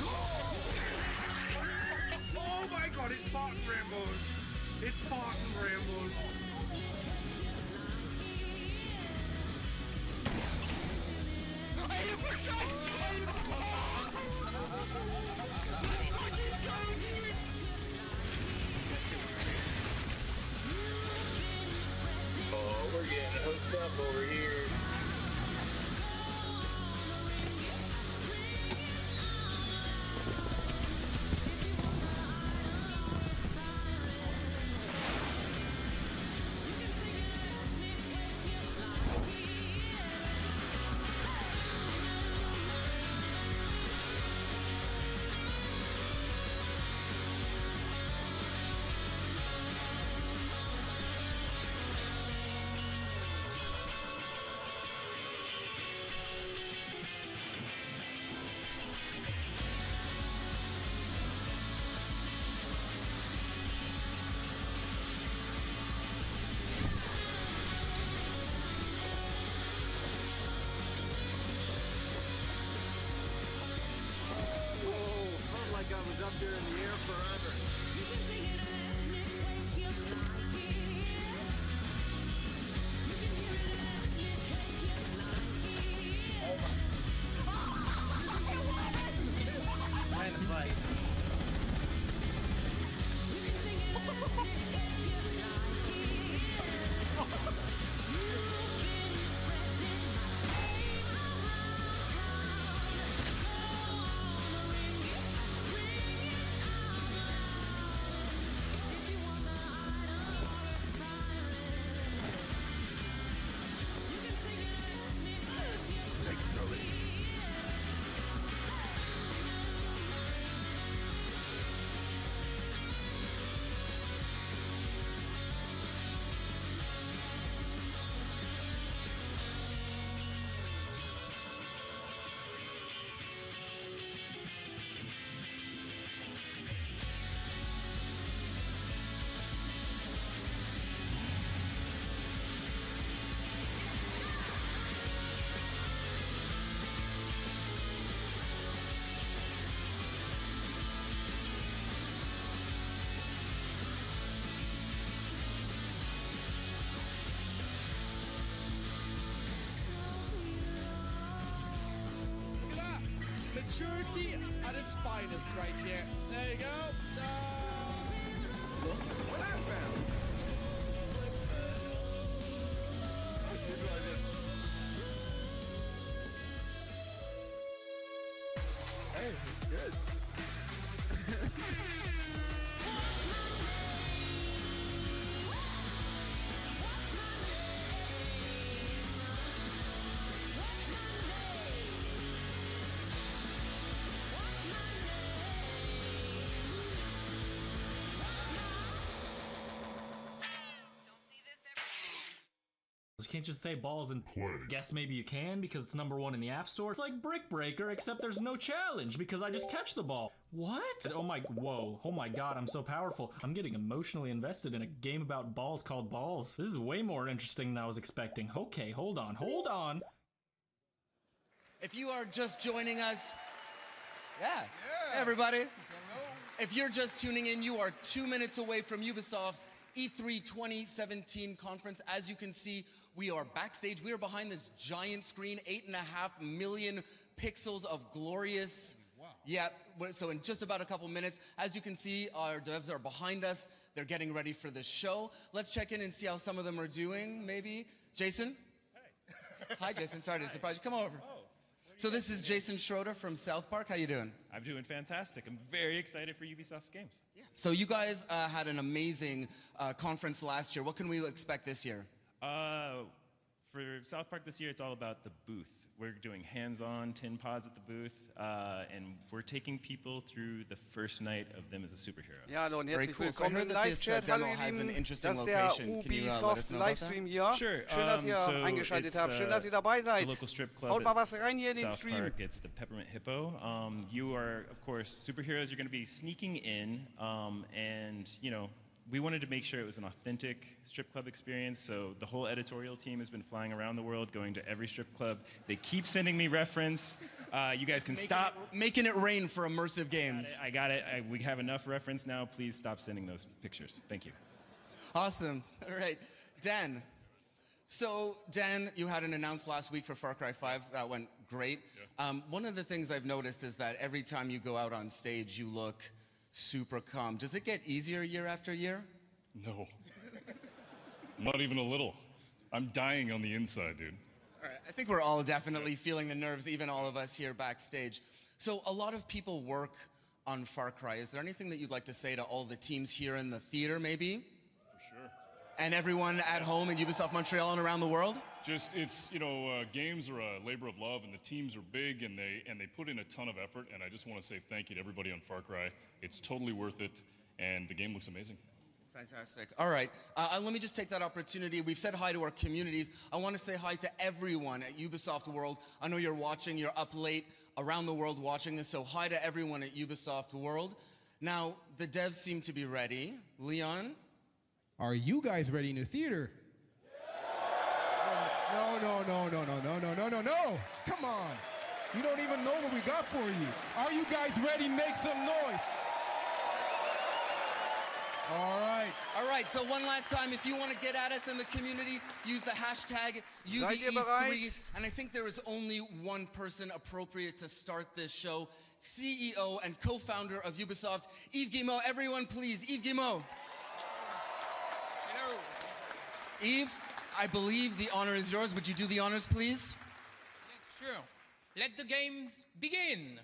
Speaker 21: Oh my god, it's Spartan Rambos! It's Spartan Rambos!
Speaker 28: Oh, we're getting hooked up over here. helicopter in the air forever. You can sing it and it make you like it. You can hear it and it make you like it. Oh my.
Speaker 2: Random bite.
Speaker 28: You can sing it and it make you like it. You've been spreading my name around town. Go on, ring it out loud. If you want the item or a siren, you can sing it and it make you like it.
Speaker 2: Look at that. Maturity at its finest right here. There you go.
Speaker 28: What happened?
Speaker 2: Hey, good.
Speaker 4: You can't just say balls and play. Guess maybe you can because it's #1 in the App Store. It's like Brick Breaker, except there's no challenge because I just catch the ball. What? Oh my, whoa. Oh my god, I'm so powerful. I'm getting emotionally invested in a game about balls called Balls. This is way more interesting than I was expecting. Okay, hold on, hold on.
Speaker 2: If you are just joining us, yeah. Everybody.
Speaker 21: Hello.
Speaker 2: If you're just tuning in, you are 2 minutes away from Ubisoft's E3 2017 conference. As you can see, we are backstage. We are behind this giant screen, 8.5 million pixels of glorious.
Speaker 21: Wow.
Speaker 2: Yeah, so in just about a couple minutes, as you can see, our devs are behind us. They're getting ready for the show. Let's check in and see how some of them are doing, maybe. Jason? Hey. Hi, Jason. Sorry to surprise you. Come over. So this is Jason Schroeder from South Park. How you doing?
Speaker 11: I'm doing fantastic. I'm very excited for Ubisoft's games.
Speaker 2: Yeah. So you guys had an amazing conference last year. What can we expect this year?
Speaker 11: For South Park this year, it's all about the booth. We're doing hands-on tin pods at the booth, and we're taking people through the first night of them as a superhero.
Speaker 12: Ja, hallo und
Speaker 2: Very
Speaker 12: herzlich
Speaker 2: cool. So I
Speaker 12: willkommen
Speaker 2: heard
Speaker 12: im
Speaker 2: that this
Speaker 12: Live-Chat.
Speaker 2: demo
Speaker 12: Hallo ihr
Speaker 2: has an
Speaker 12: Lieben,
Speaker 2: interesting
Speaker 12: das ist der
Speaker 2: location. Can you let us
Speaker 12: Ubisoft
Speaker 2: know about that?
Speaker 12: Livestream hier.
Speaker 11: Sure.
Speaker 12: Schön, dass ihr
Speaker 11: So
Speaker 12: eingeschaltet
Speaker 11: it's,
Speaker 12: habt. Schön, dass ihr dabei seid.
Speaker 11: The local strip club
Speaker 12: Haut mal
Speaker 11: at
Speaker 12: was rein hier in den
Speaker 11: South
Speaker 12: Stream.
Speaker 11: Park. It's the Peppermint Hippo. You are, of course, superheroes. You're going to be sneaking in, and you know, we wanted to make sure it was an authentic strip club experience. So the whole editorial team has been flying around the world, going to every strip club. They keep sending me reference. You guys can stop
Speaker 2: making it rain for immersive games.
Speaker 11: I got it. We have enough reference now. Please stop sending those pictures. Thank you.
Speaker 2: Awesome. All right. Dan. So, Dan, you had an announce last week for Far Cry 5. That went great. Yeah. One of the things I've noticed is that every time you go out on stage, you look super calm. Does it get easier year after year?
Speaker 14: No. Not even a little. I'm dying on the inside, dude.
Speaker 2: All right. I think we're all definitely feeling the nerves, even all of us here backstage. So a lot of people work on Far Cry. Is there anything that you'd like to say to all the teams here in the theater, maybe?
Speaker 14: For sure.
Speaker 2: And everyone at home in Ubisoft Montreal and around the world?
Speaker 14: Just, it's, you know, games are a labor of love, and the teams are big, and they put in a ton of effort, and I just want to say thank you to everybody on Far Cry. It's totally worth it, and the game looks amazing.
Speaker 2: Fantastic. All right. Let me just take that opportunity. We've said hi to our communities. I want to say hi to everyone at Ubisoft World. I know you're watching. You're up late around the world watching this, so hi to everyone at Ubisoft World. Now, the devs seem to be ready. Leon?
Speaker 1: Are you guys ready in the theater? No. Come on. You don't even know what we got for you. Are you guys ready? Make some noise.
Speaker 2: right, so one last time, if you want to get at us in the community, use the hashtag
Speaker 1: Seid ihr
Speaker 2: UBE3.
Speaker 1: bereit?
Speaker 2: And I think there is only one person appropriate to start this show, CEO and co-founder of Ubisoft, Yves Guillemot. Everyone, please, Yves Guillemot.
Speaker 3: Hello.
Speaker 2: Yves, I believe the honor is yours. Would you do the honors, please?
Speaker 3: Yes, sure. Let the games begin.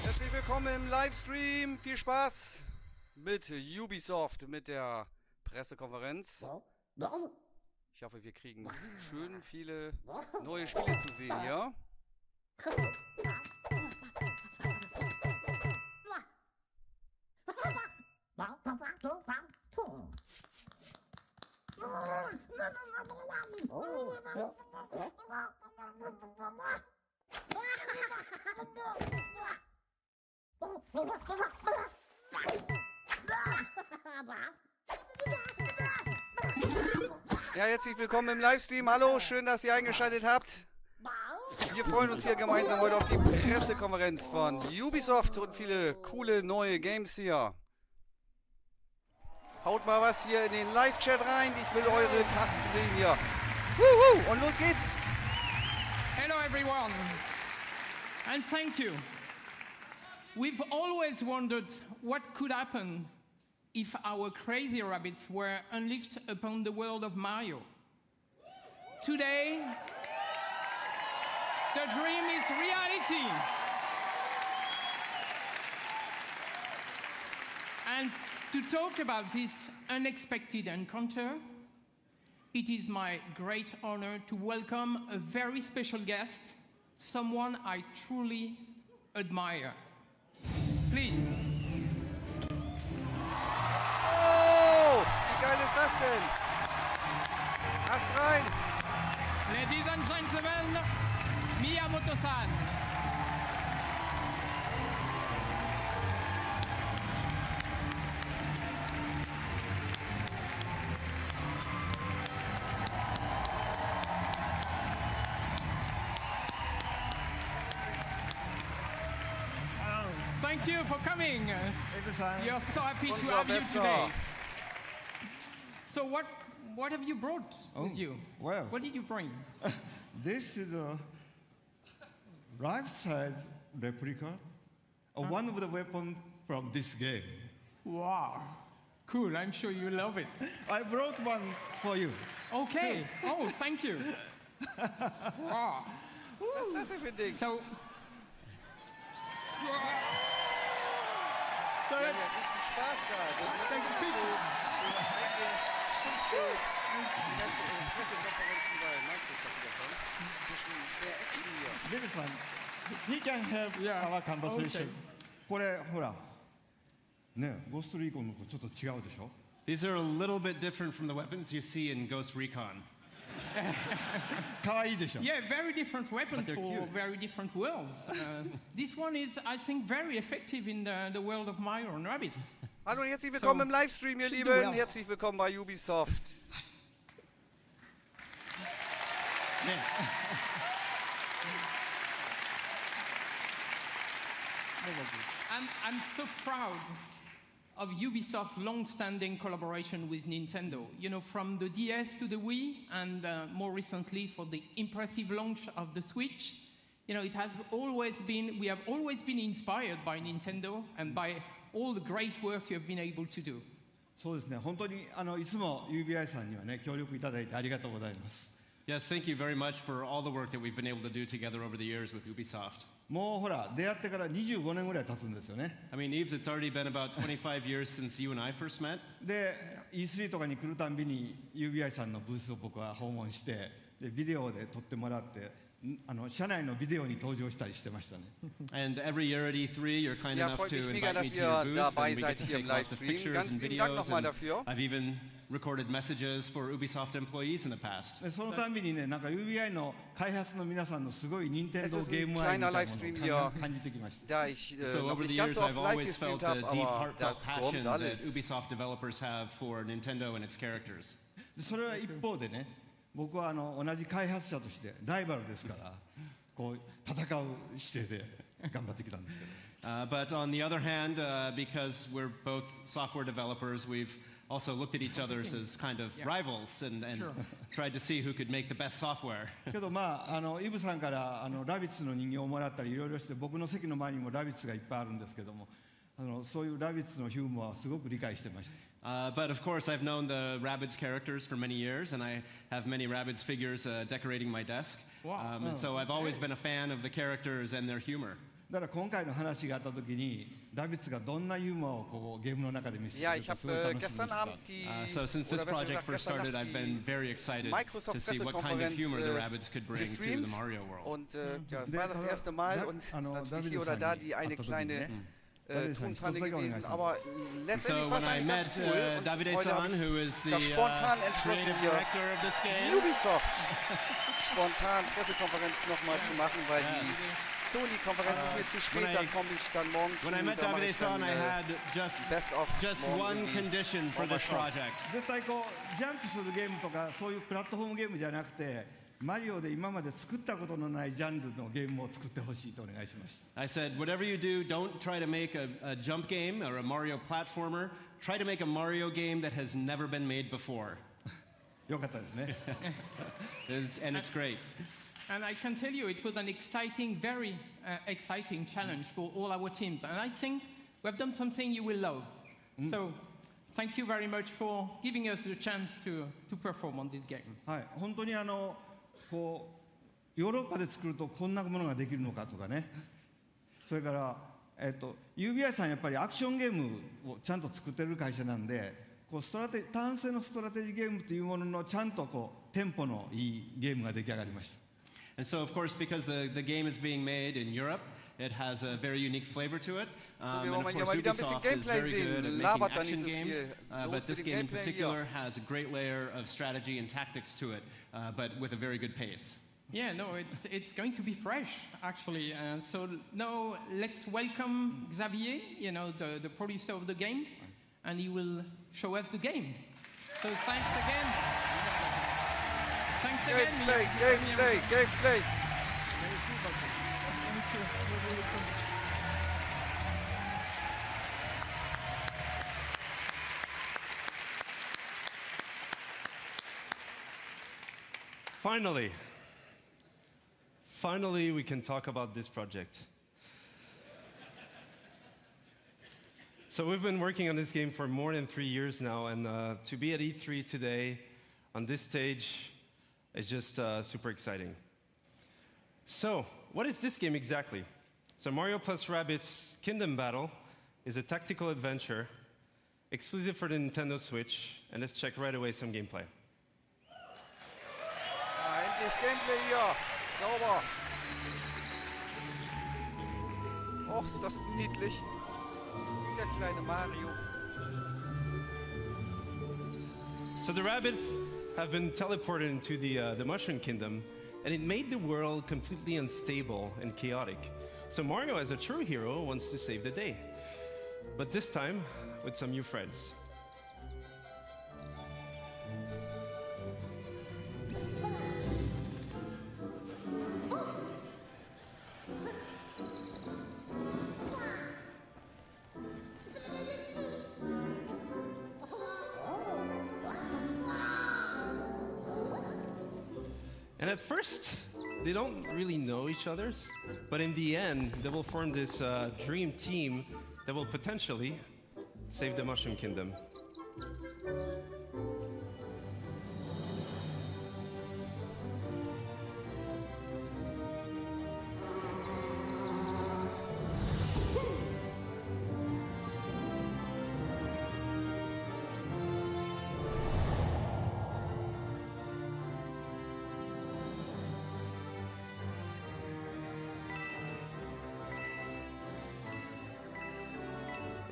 Speaker 1: Herzlich willkommen im Livestream. Viel Spaß mit Ubisoft, mit der Pressekonferenz. Ich hoffe, wir kriegen schön viele neue Spiele zu sehen hier. Ja, herzlich willkommen im Livestream. Hallo, schön, dass ihr eingeschaltet habt. Wir freuen uns hier gemeinsam heute auf die Pressekonferenz von Ubisoft und viele coole neue Games hier. Haut mal was hier in den Live-Chat rein. Ich will eure Tasten sehen hier. Wuhu, und los geht's.
Speaker 3: Hello, everyone, and thank you. We've always wondered what could happen if our crazy rabbits were unleashed upon the world of Mario. Today, the dream is reality. And to talk about this unexpected encounter, it is my great honor to welcome a very special guest, someone I truly admire. Please.
Speaker 1: Oh, wie geil ist das denn? Lasst rein.
Speaker 3: Ladies and gentlemen, Miyamoto-san. Thank you for coming. We are so happy to have you today. So what have you brought with you?
Speaker 12: Well,
Speaker 3: What did you bring?
Speaker 12: this is a life-size replica of one of the weapons from this game.
Speaker 3: Wow. Cool, I'm sure you love it.
Speaker 12: I brought one for you.
Speaker 3: Okay. Oh, thank you. Wow.
Speaker 1: Was ist das denn für ein Ding?
Speaker 3: So
Speaker 1: Wir haben ja richtig Spaß da. Das ist
Speaker 3: Thanks,
Speaker 1: so eigene Stifte, die ganze Pressekonferenz überall Microsoft davon. Bisschen mehr Action hier.
Speaker 12: David-san, he can help our conversation. これほらね、ゴーストリーコンのとちょっと違うでしょ?
Speaker 16: These are a little bit different from the weapons you see in Ghost Recon.
Speaker 12: 可愛いでしょ?
Speaker 3: Yeah, very different weapons
Speaker 16: they're
Speaker 3: for
Speaker 16: cute.
Speaker 3: very different worlds. This one is, I think, very effective in the world of Mario and Rabbids.
Speaker 1: Hallo und herzlich willkommen im Livestream, ihr
Speaker 3: should
Speaker 1: Lieben.
Speaker 3: do well.
Speaker 1: Herzlich willkommen bei Ubisoft.
Speaker 3: I'm so proud of Ubisoft's long-standing collaboration with Nintendo. You know, from the DS to the Wii, and more recently for the impressive launch of the Switch. You know, it has always been, we have always been inspired by Nintendo and by all the great work you have been able to do.
Speaker 12: そうですね、本当にいつも UBI さんにはね、協力いただいてありがとうございます。
Speaker 16: Yes, thank you very much for all the work that we've been able to do together over the years with Ubisoft.
Speaker 12: もうほら、出会ってから25年ぐらい経つんですよね。
Speaker 16: I mean, Yves, it's already been about 25 years since you and I first met.
Speaker 12: で、E3 とかに来るたんびに UBI さんのブースを僕は訪問して、でビデオで撮ってもらって、社内のビデオに登場したりしてましたね。
Speaker 16: And every year at E3, you're kind
Speaker 5: Ja,
Speaker 16: enough
Speaker 5: freut
Speaker 16: to
Speaker 5: mich mega,
Speaker 16: invite me
Speaker 5: dass
Speaker 16: to your
Speaker 5: ihr
Speaker 16: booth,
Speaker 5: dabei
Speaker 16: and we
Speaker 5: seid
Speaker 16: get to
Speaker 5: hier im
Speaker 16: take lots of
Speaker 5: Livestream.
Speaker 16: pictures
Speaker 5: Ganz
Speaker 16: and
Speaker 5: lieben Dank
Speaker 16: videos.
Speaker 5: nochmal
Speaker 16: And
Speaker 5: dafür.
Speaker 16: I've even recorded messages for Ubisoft employees in the past.
Speaker 12: でそのたんびにね、なんか UBI の開発の皆さんのすごい任天
Speaker 5: Es
Speaker 12: 堂
Speaker 5: ist
Speaker 12: ゲー
Speaker 5: ein
Speaker 12: ム愛みた
Speaker 5: kleiner
Speaker 12: いなもの
Speaker 5: Livestream
Speaker 12: を
Speaker 5: hier,
Speaker 12: 感じてきました。
Speaker 5: da ich
Speaker 16: So
Speaker 5: noch
Speaker 16: over the
Speaker 5: nicht ganz
Speaker 16: years,
Speaker 5: so oft
Speaker 16: I've
Speaker 5: live
Speaker 16: always felt
Speaker 5: gestreamt
Speaker 16: the
Speaker 5: habe,
Speaker 16: deep,
Speaker 5: aber
Speaker 16: heartfelt
Speaker 5: das kommt
Speaker 16: passion that
Speaker 5: alles.
Speaker 16: Ubisoft developers have for Nintendo and its characters.
Speaker 12: でそれは一方でね、僕は同じ開発者としてライバルですから、こう戦う姿勢で頑張ってきたんですけど。
Speaker 16: But on the other hand, because we're both software developers, we've also looked at each other as kind of rivals and tried to see who could make the best software.
Speaker 12: けどまあイブさんからラビッツの人形をもらったりいろいろして、僕の席の前にもラビッツがいっぱいあるんですけども、そういうラビッツのヒューモアはすごく理解してました。
Speaker 16: But of course, I've known the Rabbids characters for many years, and I have many Rabbids figures decorating my desk. And so I've always been a fan of the characters and their humor.
Speaker 12: だから今回の話があったときに、ラビッツがどんなユーモアをこうゲームの中で見せてく
Speaker 5: Ja,
Speaker 12: れ
Speaker 5: ich
Speaker 12: るかすごい楽し
Speaker 5: habe
Speaker 12: みです。
Speaker 5: gestern Abend die,
Speaker 16: So since this
Speaker 5: oder besser
Speaker 16: project
Speaker 5: gesagt
Speaker 16: first
Speaker 5: gestern
Speaker 16: started,
Speaker 5: Nacht
Speaker 16: I've been
Speaker 5: die
Speaker 16: very excited
Speaker 5: Microsoft
Speaker 16: to see what kind of
Speaker 5: Pressekonferenz
Speaker 16: humor the Rabbids could bring to the
Speaker 5: gestreamt
Speaker 16: Mario world.
Speaker 5: und ja, es war das erste Mal und es ist natürlich hier oder da die eine kleine Tonpanne gewesen, aber letztendlich
Speaker 16: So
Speaker 5: war es
Speaker 16: when I
Speaker 5: eigentlich ganz
Speaker 16: met
Speaker 5: cool und heute
Speaker 16: Davide-san,
Speaker 5: habe
Speaker 16: who
Speaker 5: ich
Speaker 16: is the
Speaker 5: das spontan entschlossen,
Speaker 16: creative
Speaker 5: hier
Speaker 16: director of this game,
Speaker 5: Ubisoft spontan Pressekonferenz nochmal zu machen, weil die Sony-Konferenz ist mir zu spät, da komme ich dann morgen zu.
Speaker 16: When I met
Speaker 5: da mache ich
Speaker 16: Davide-san,
Speaker 5: dann
Speaker 16: I had
Speaker 5: Best of
Speaker 16: just one
Speaker 5: morgen irgendwie.
Speaker 16: condition for
Speaker 5: Mal
Speaker 16: this
Speaker 5: schauen.
Speaker 16: project.
Speaker 12: 絶対こうジャンプするゲームとかそういうプラットフォームゲームじゃなくて、マリオで今まで作ったことのないジャンルのゲームを作ってほしいとお願いしました。
Speaker 16: I said, whatever you do, don't try to make a jump game or a Mario platformer. Try to make a Mario game that has never been made before.
Speaker 12: よかったですね。
Speaker 16: And it's great.
Speaker 3: And I can tell you, it was an exciting, very exciting challenge for all our teams. And I think we have done something you will love. So, thank you very much for giving us the chance to perform on this game.
Speaker 12: はい、本当にこうヨーロッパで作るとこんなものができるのかとかね。それからUBI さんやっぱりアクションゲームをちゃんと作ってる会社なんで、こう単性のストラテジーゲームというもののちゃんとこうテンポのいいゲームが出来上がりました。
Speaker 16: And so, of course, because the game is being made in Europe, it has a very unique flavor to it.
Speaker 5: wir
Speaker 16: And
Speaker 5: wollen
Speaker 16: of
Speaker 5: ja
Speaker 16: course,
Speaker 5: mal wieder ein bisschen
Speaker 16: Ubisoft is
Speaker 5: Gameplay
Speaker 16: very
Speaker 5: sehen.
Speaker 16: good at making
Speaker 5: Labert da nicht
Speaker 16: action
Speaker 5: so
Speaker 16: games,
Speaker 5: viel. Los
Speaker 16: but this
Speaker 5: mit dem
Speaker 16: game in
Speaker 5: Gameplay
Speaker 16: particular
Speaker 5: hier.
Speaker 16: has a great layer of strategy and tactics to it, but with a very good pace.
Speaker 3: Yeah, no, it's going to be fresh, actually. So now let's welcome Xavier, the producer of the game, and he will show us the game. So thanks again. Thanks again.
Speaker 5: Gameplay.
Speaker 13: Finally, we can talk about this project. So we've been working on this game for more than 3 years now, and to be at E3 today on this stage is just super exciting. So, what is this game exactly? So Mario plus Rabbids Kingdom Battle is a tactical adventure exclusive for the Nintendo Switch, and let's check right away some gameplay.
Speaker 5: Endlich Gameplay hier. Sauber. Och, ist das niedlich. Der kleine Mario.
Speaker 13: So the Rabbids have been teleported into the Mushroom Kingdom, and it made the world completely unstable and chaotic. So Mario, as a true hero, wants to save the day. But this time, with some new friends. And at first, they don't really know each other, but in the end, they will form this dream team that will potentially save the Mushroom Kingdom.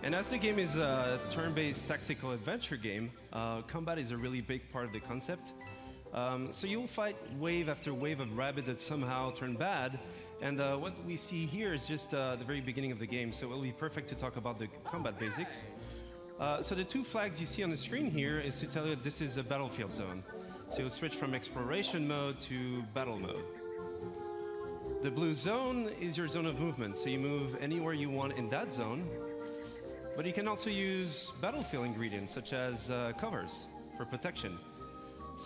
Speaker 13: And as the game is a turn-based tactical adventure game, combat is a really big part of the concept. So you'll fight wave after wave of Rabbids that somehow turn bad, and what we see here is just the very beginning of the game, so it will be perfect to talk about the combat basics. So the two flags you see on the screen here is to tell you that this is a battlefield zone. So you'll switch from exploration mode to battle mode. The blue zone is your zone of movement, so you move anywhere you want in that zone, but you can also use battlefield ingredients such as covers for protection.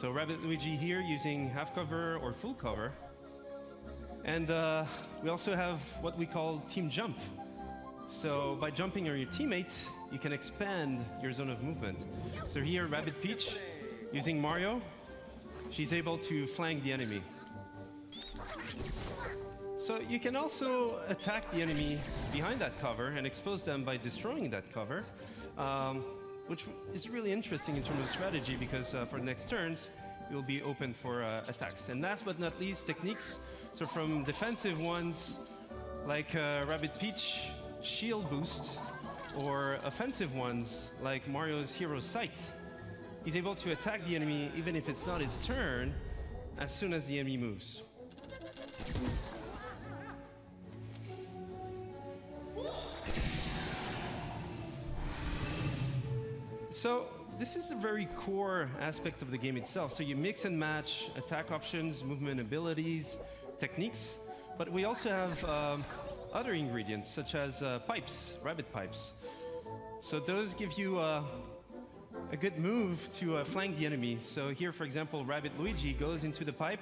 Speaker 13: So Rabbid Luigi here using half cover or full cover. And we also have what we call team jump. So by jumping on your teammates, you can expand your zone of movement. So here, Rabbid Peach, using Mario, she's able to flank the enemy. So you can also attack the enemy behind that cover and expose them by destroying that cover, which is really interesting in terms of strategy because for the next turns, you'll be open for attacks. And last but not least, techniques. So from defensive ones, like Rabbid Peach shield boost, or offensive ones, like Mario's Hero Sight. He's able to attack the enemy even if it's not his turn, as soon as the enemy moves. So this is a very core aspect of the game itself. So you mix and match attack options, movement abilities, techniques, but we also have other ingredients such as pipes, rabbit pipes. So those give you a good move to flank the enemy. So here, for example, Rabbid Luigi goes into the pipe,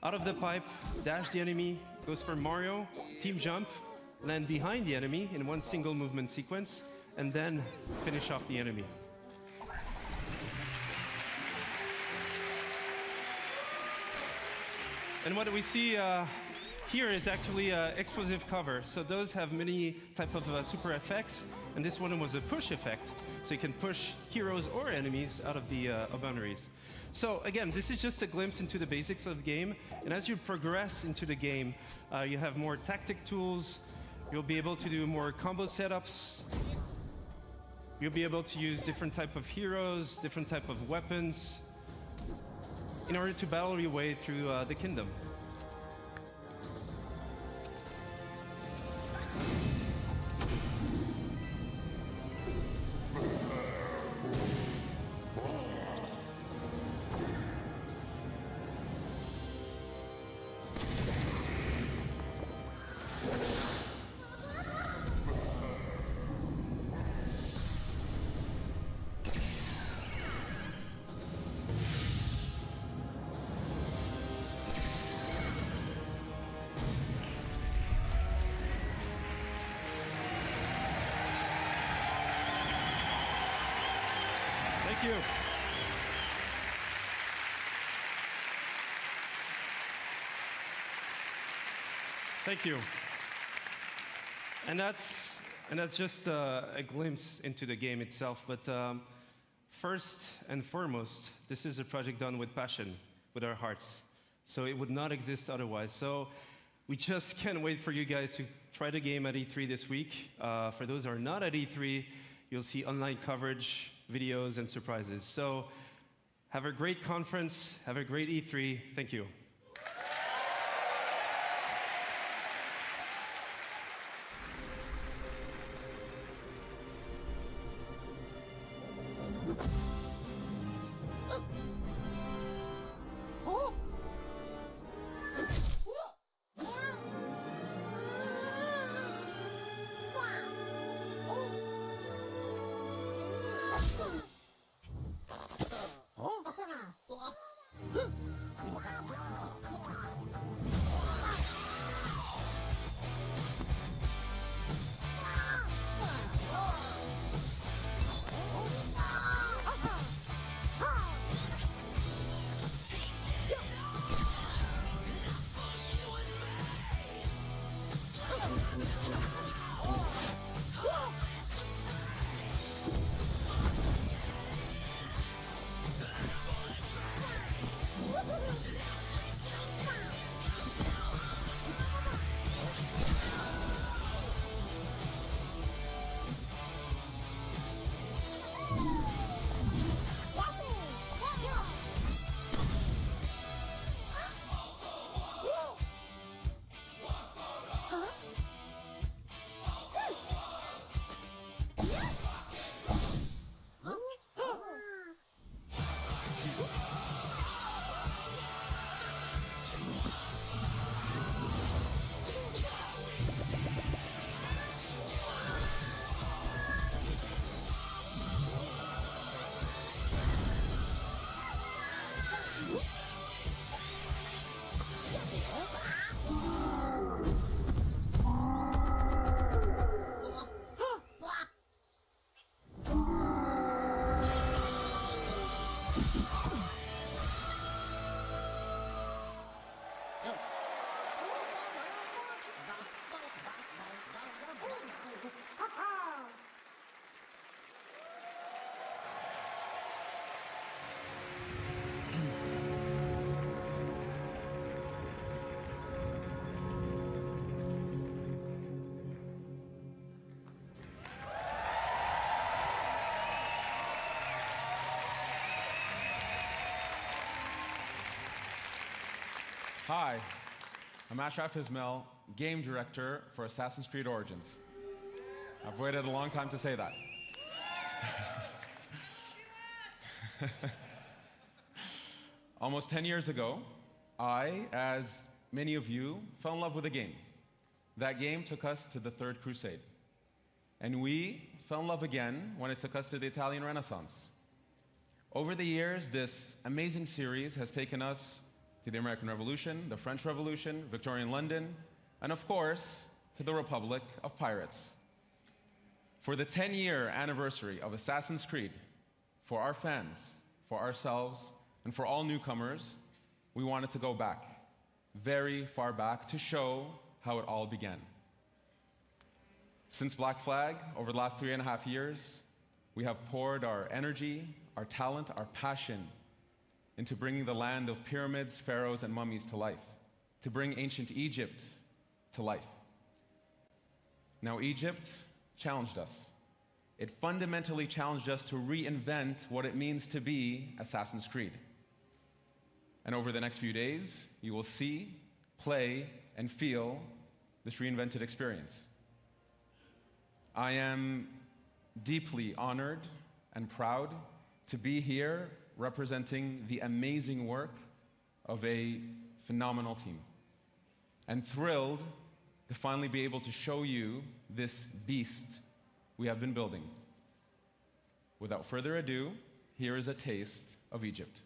Speaker 13: out of the pipe, dash the enemy, goes for Mario, team jump, land behind the enemy in one single movement sequence, and then finish off the enemy. And what we see here is actually explosive cover. So those have many type of super effects, and this one was a push effect. So you can push heroes or enemies out of the boundaries. So again, this is just a glimpse into the basics of the game. And as you progress into the game, you have more tactic tools. You'll be able to do more combo setups. You'll be able to use different type of heroes, different type of weapons, in order to battle your way through the kingdom. Thank you. Thank you. And that's just a glimpse into the game itself. But first and foremost, this is a project done with passion, with our hearts. So it would not exist otherwise. So we just can't wait for you guys to try the game at E3 this week. For those who are not at E3, you'll see online coverage, videos, and surprises. So have a great conference, have a great E3. Thank you.
Speaker 6: Hi, I'm Ashraf Ismail, game director for Assassin's Creed Origins. I've waited a long time to say that. Almost 10 years ago, I, as many of you, fell in love with a game. That game took us to the Third Crusade. And we fell in love again when it took us to the Italian Renaissance. Over the years, this amazing series has taken us to the American Revolution, the French Revolution, Victorian London, and of course, to the Republic of Pirates. For the 10-year anniversary of Assassin's Creed, for our fans, for ourselves, and for all newcomers, we wanted to go back, very far back, to show how it all began. Since Black Flag, over the last 3.5 years, we have poured our energy, our talent, our passion into bringing the land of pyramids, pharaohs, and mummies to life, to bring ancient Egypt to life. Now, Egypt challenged us. It fundamentally challenged us to reinvent what it means to be Assassin's Creed. And over the next few days, you will see, play, and feel this reinvented experience. I am deeply honored and proud to be here representing the amazing work of a phenomenal team, and thrilled to finally be able to show you this beast we have been building. Without further ado, here is a taste of Egypt.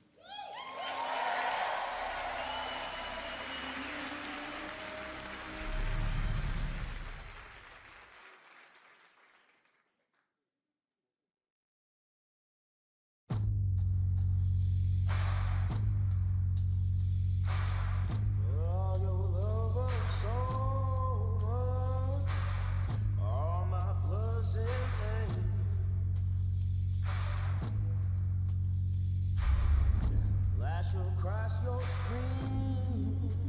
Speaker 28: Across your screen,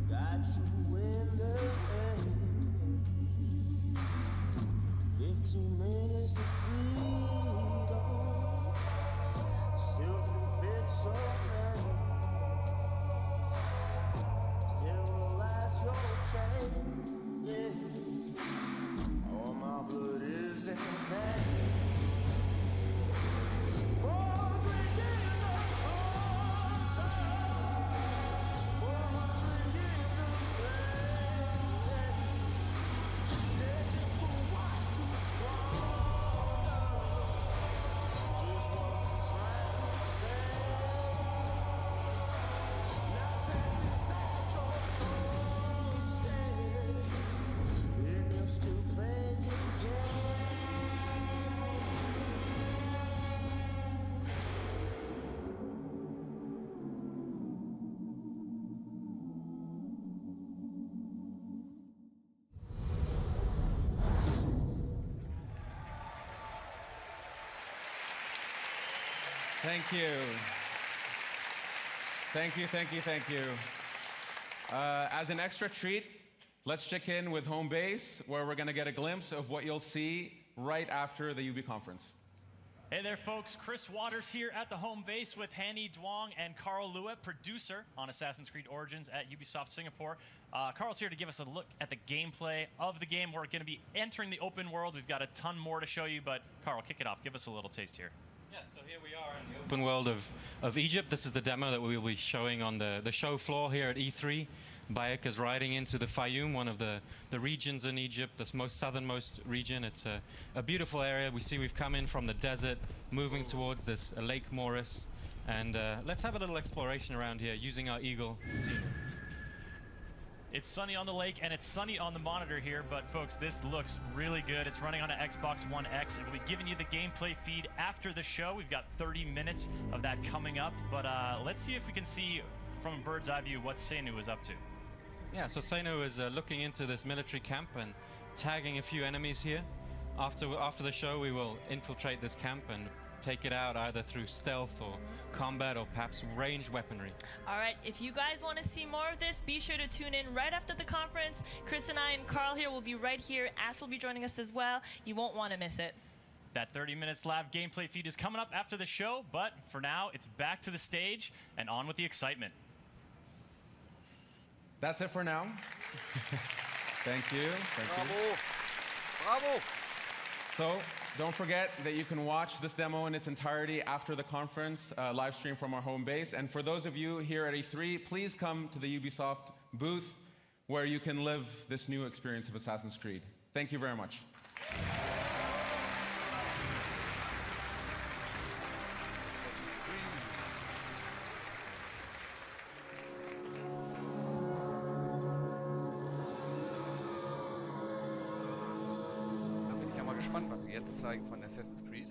Speaker 28: got you in the air. 15 minutes of freedom, still can fit so many. Still lights your chain, yeah. All my blood is in vain.
Speaker 6: Thank you. Thank you, thank you, thank you. As an extra treat, let's check in with home base, where we're gonna get a glimpse of what you'll see right after the UB conference.
Speaker 7: Hey there, folks. Chris Waters here at the home base with Hanny Duong and Carl Lua, producer on Assassin's Creed Origins at Ubisoft Singapore. Carl's here to give us a look at the gameplay of the game. We're going to be entering the open world. We've got a ton more to show you, but Carl, kick it off. Give us a little taste here.
Speaker 17: Yes, so here we are in the open world of Egypt. This is the demo that we will be showing on the show floor here at E3. Bayek is riding into the Fayoum, one of the regions in Egypt, the most southernmost region. It's a beautiful area. We see we've come in from the desert, moving towards this Lake Moris. And let's have a little exploration around here using our Eagle scenery.
Speaker 7: It's sunny on the lake and it's sunny on the monitor here, but folks, this looks really good. It's running on an Xbox One X. We'll be giving you the gameplay feed after the show. We've got 30 minutes of that coming up, but let's see if we can see from a bird's eye view what Seinu is up to.
Speaker 17: Yeah, so Seinu is looking into this military camp and tagging a few enemies here. After the show, we will infiltrate this camp and take it out either through stealth or combat or perhaps ranged weaponry.
Speaker 18: All right, if you guys want to see more of this, be sure to tune in right after the conference. Chris and I and Carl here will be right here. Ash will be joining us as well. You won't want to miss it.
Speaker 7: That 30 minutes live gameplay feed is coming up after the show, but for now, it's back to the stage and on with the excitement.
Speaker 6: That's it for now. Thank you. Thank you.
Speaker 5: Bravo!
Speaker 6: So don't forget that you can watch this demo in its entirety after the conference, live stream from our home base. And for those of you here at E3, please come to the Ubisoft booth where you can live this new experience of Assassin's Creed. Thank you very much.
Speaker 5: Da bin ich ja mal gespannt, was sie jetzt zeigen von Assassin's Creed.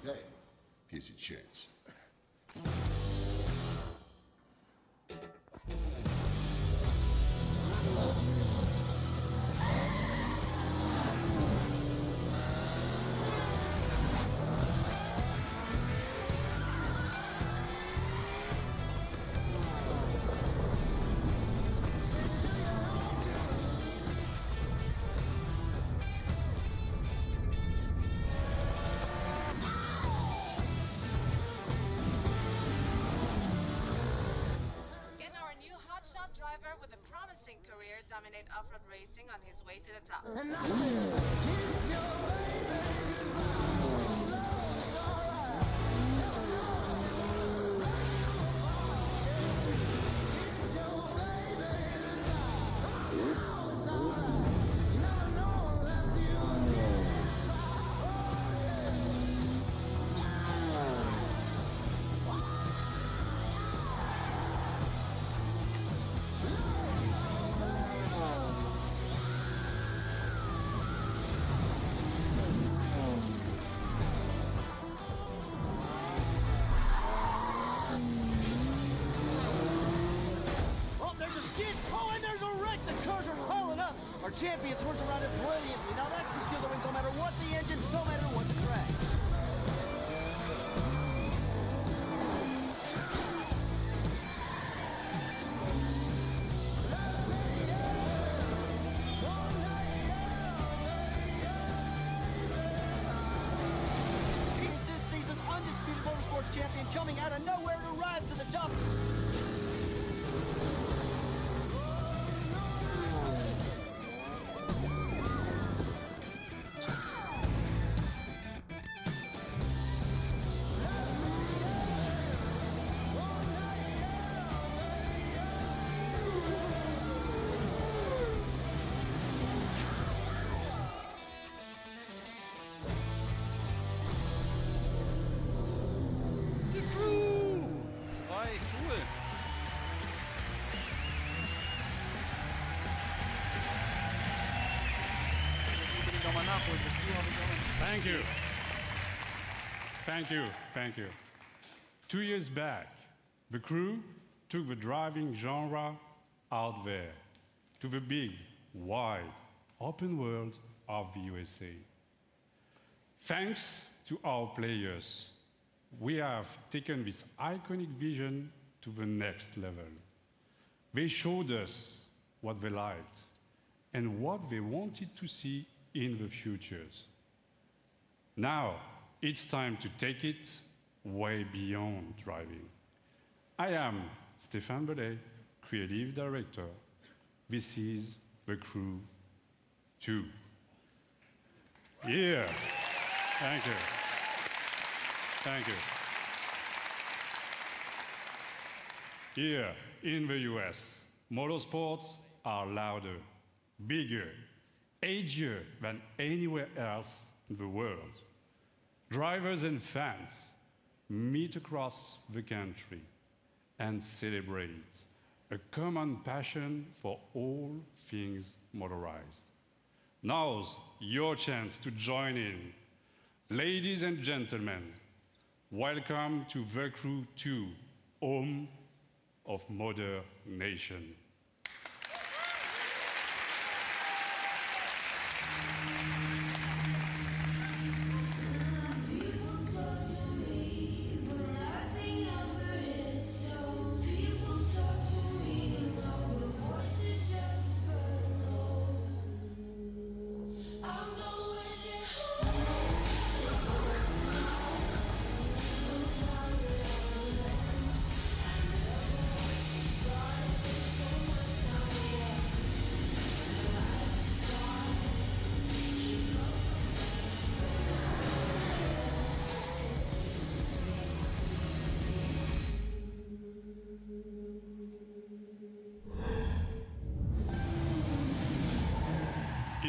Speaker 8: Hey, here's your chance.
Speaker 9: Get our new hotshot driver with a promising career dominate off-road racing on his way to the top.
Speaker 10: Oh, there's a skid! Oh, and there's a wreck! The cars are piling up! Our champion swerves around it brilliantly. Now that's the skill that wins no matter what the engine, no matter what the track. He's this season's undisputed motorsports champion coming out of nowhere to rise to the top.
Speaker 5: Cool.
Speaker 19: Thank you. Thank you. Thank you. 2 years back, the crew took the driving genre out there to the big, wide, open world of the USA. Thanks to our players, we have taken this iconic vision to the next level. They showed us what they liked and what they wanted to see in the futures. Now, it's time to take it way beyond driving. I am Stéphane Bellet, Creative Director. This is The Crew 2. Yeah, thank you. Thank you. Here in the US, motorsports are louder, bigger, edgier than anywhere else in the world. Drivers and fans meet across the country and celebrate a common passion for all things motorized. Now's your chance to join in. Ladies and gentlemen, welcome to The Crew 2, home of Modern Nation.
Speaker 28: People talk to me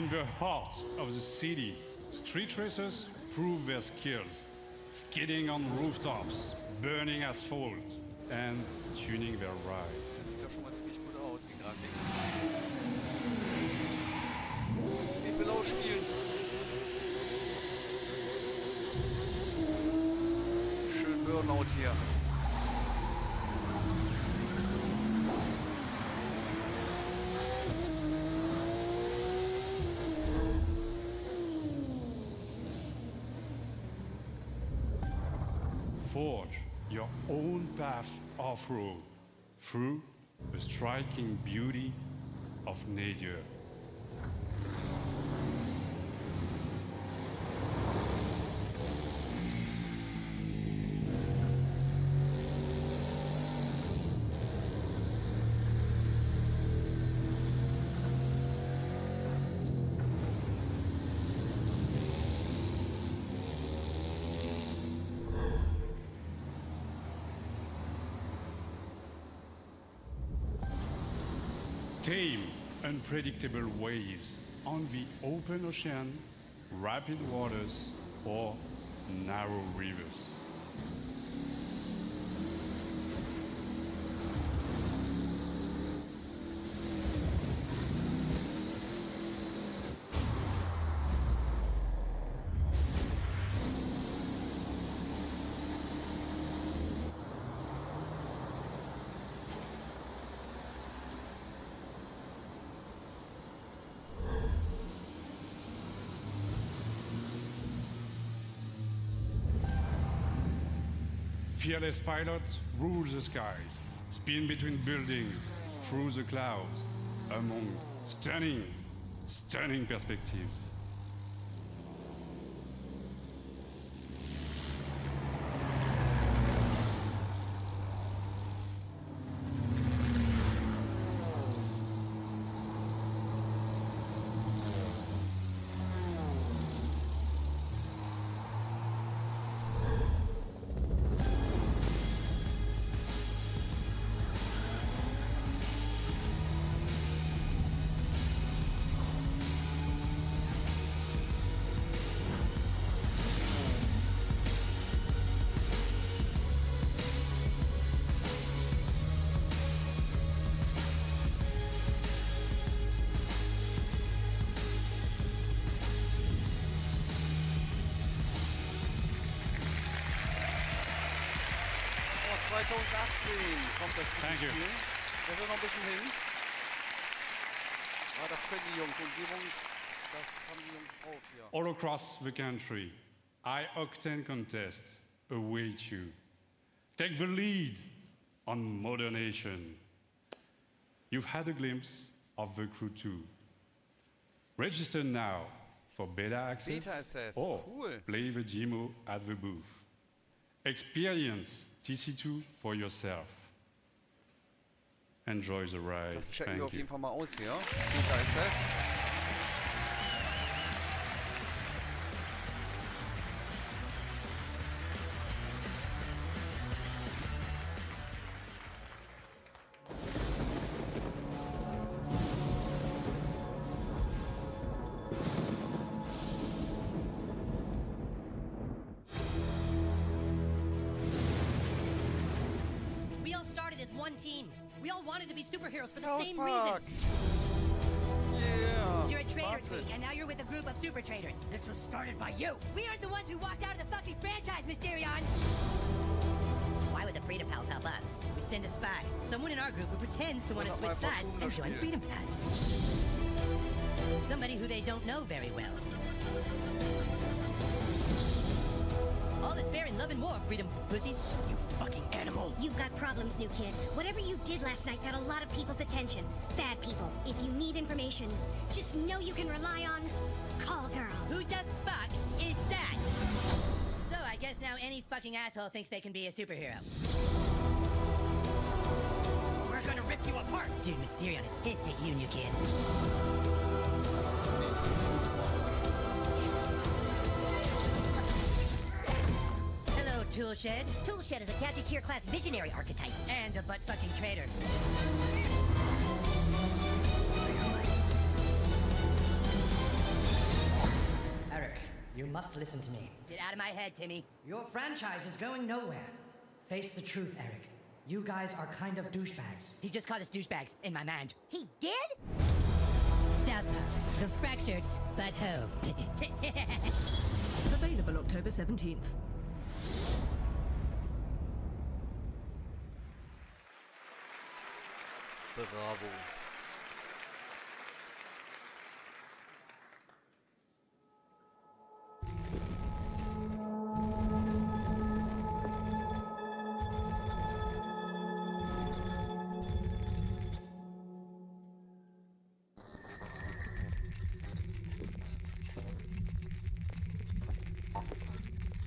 Speaker 19: In the heart of the city, street racers prove their skills, skidding on rooftops, burning asphalt, and tuning their rides.
Speaker 5: Das sieht doch schon mal ziemlich gut aus, die Grafik. Ich will auch spielen. Schön Burnout hier.
Speaker 19: Forge your own path off-road through the striking beauty of nature. Tame, unpredictable waves on the open ocean, rapid waters, or narrow rivers. Fearless pilots rule the skies, spin between buildings, through the clouds, among stunning perspectives.
Speaker 5: Kommt das Spiel. Da ist noch ein bisschen hin. Ja, das können die Jungs. Umgebung, das haben die Jungs drauf hier.
Speaker 19: All across the country, high-octane contests await you. Take the lead on Modernation. You've had a glimpse of the crew too. Register now for beta access, or play the demo at the booth. Experience TC2 for yourself. Enjoy the ride.
Speaker 5: Das checken wir auf jeden Fall mal aus hier. Beta Access.
Speaker 15: We all started as one team. We all wanted to be superheroes for
Speaker 5: South
Speaker 15: the same
Speaker 5: Park.
Speaker 15: reason.
Speaker 5: Yeah.
Speaker 15: You're a traitor,
Speaker 5: Martin.
Speaker 15: Teak, and now you're with a group of super traitors. This was started by you. We aren't the ones who walked out of the fucking franchise, Mysterion. Why would the Freedom Pals help us? We send a spy, someone in our group who pretends to want to switch sides and join Freedom Pals. Somebody who they don't know very well. All is fair in love and war, Freedom pussies. You fucking animal.
Speaker 20: You've got problems, new kid. Whatever you did last night got a lot of people's attention. Bad people. If you need information, just know you can rely on Call Girl.
Speaker 15: Who the fuck is that? So I guess now any fucking asshole thinks they can be a superhero. We're gonna rip you apart. Dude, Mysterion is pissed at you, new kid. Hello, Toolshed.
Speaker 20: Toolshed is a gadgeteer class visionary archetype.
Speaker 15: And a butt-fucking traitor. You must listen to me. Get out of my head, Timmy. Your franchise is going nowhere. Face the truth, Eric. You guys are kind of douchebags. He just called us douchebags in my mind. He did? Southpaw, the fractured but home.
Speaker 4: Available October 17th.
Speaker 5: Bravo.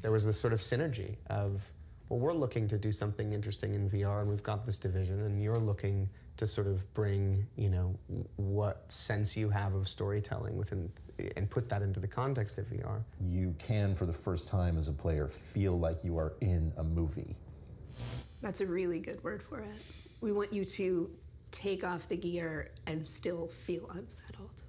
Speaker 21: There was this sort of synergy of, well, we're looking to do something interesting in VR, and we've got this division, and you're looking to sort of bring, you know, what sense you have of storytelling within, and put that into the context of VR.
Speaker 22: You can, for the first time as a player, feel like you are in a movie.
Speaker 23: That's a really good word for it. We want you to take off the gear and still feel unsettled.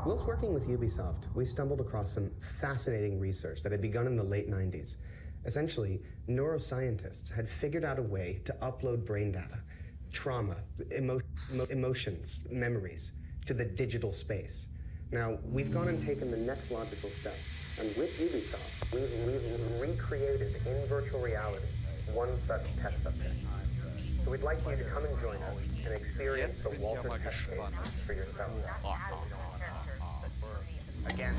Speaker 21: Whilst working with Ubisoft, we stumbled across some fascinating research that had begun in the late 90s. Essentially, neuroscientists had figured out a way to upload brain data, trauma, emotions, memories, to the digital space. Now, we've gone and taken the next logical step, and with Ubisoft, we've recreated in virtual reality one such test subject. So we'd like you to come and join us and experience the Walter test case for yourself. Again.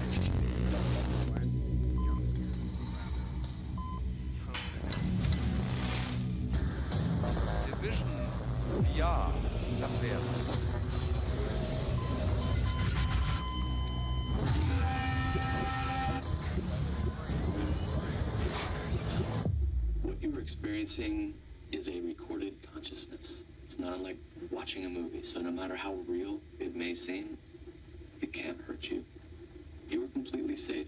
Speaker 5: Division VR, das wär's.
Speaker 24: What you're experiencing is a recorded consciousness. It's not unlike watching a movie, so no matter how real it may seem, it can't hurt you. You are completely safe.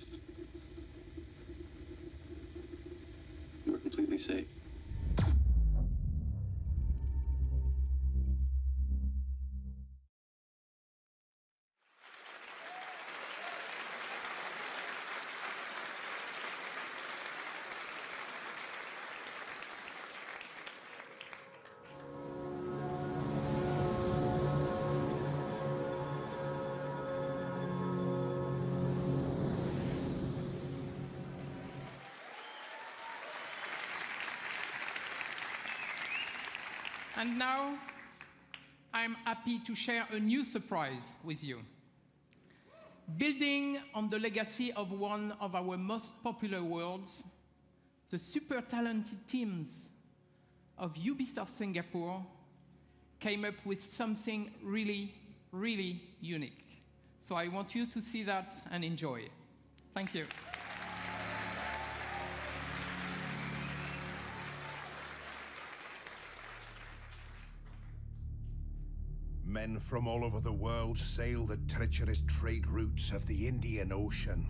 Speaker 24: You are completely safe.
Speaker 3: And now, I'm happy to share a new surprise with you. Building on the legacy of one of our most popular worlds, the super talented teams of Ubisoft Singapore came up with something really, really unique. So I want you to see that and enjoy. Thank you.
Speaker 8: Men from all over the world sail the treacherous trade routes of the Indian Ocean.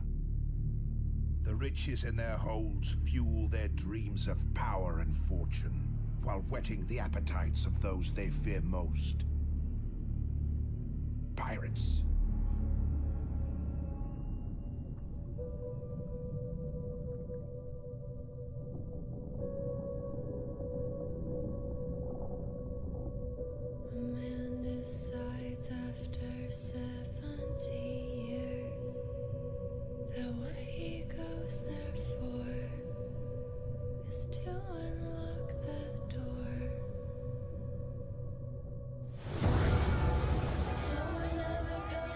Speaker 8: The riches in their holds fuel their dreams of power and fortune, while whetting the appetites of those they fear most. Pirates.
Speaker 28: Decides after 70 years that what he goes there for is to unlock the door. No, we're never gonna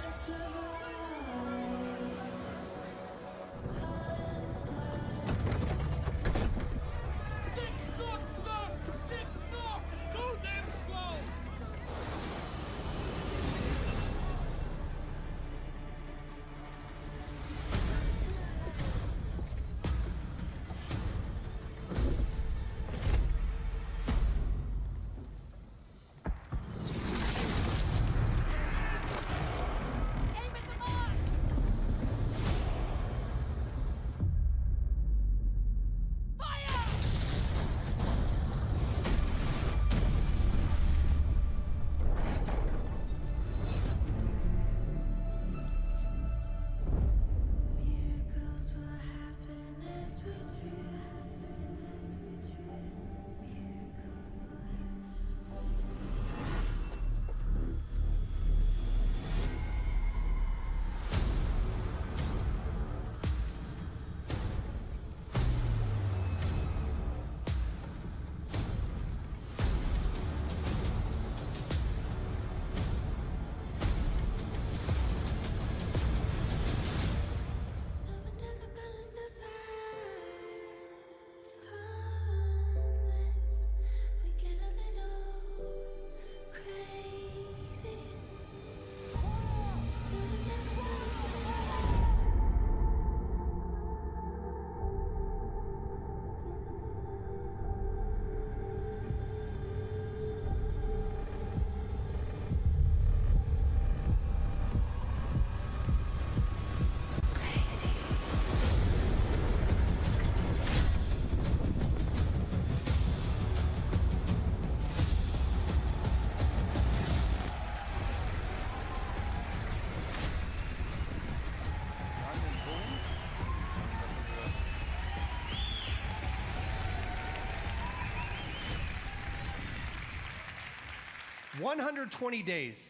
Speaker 1: 120 days.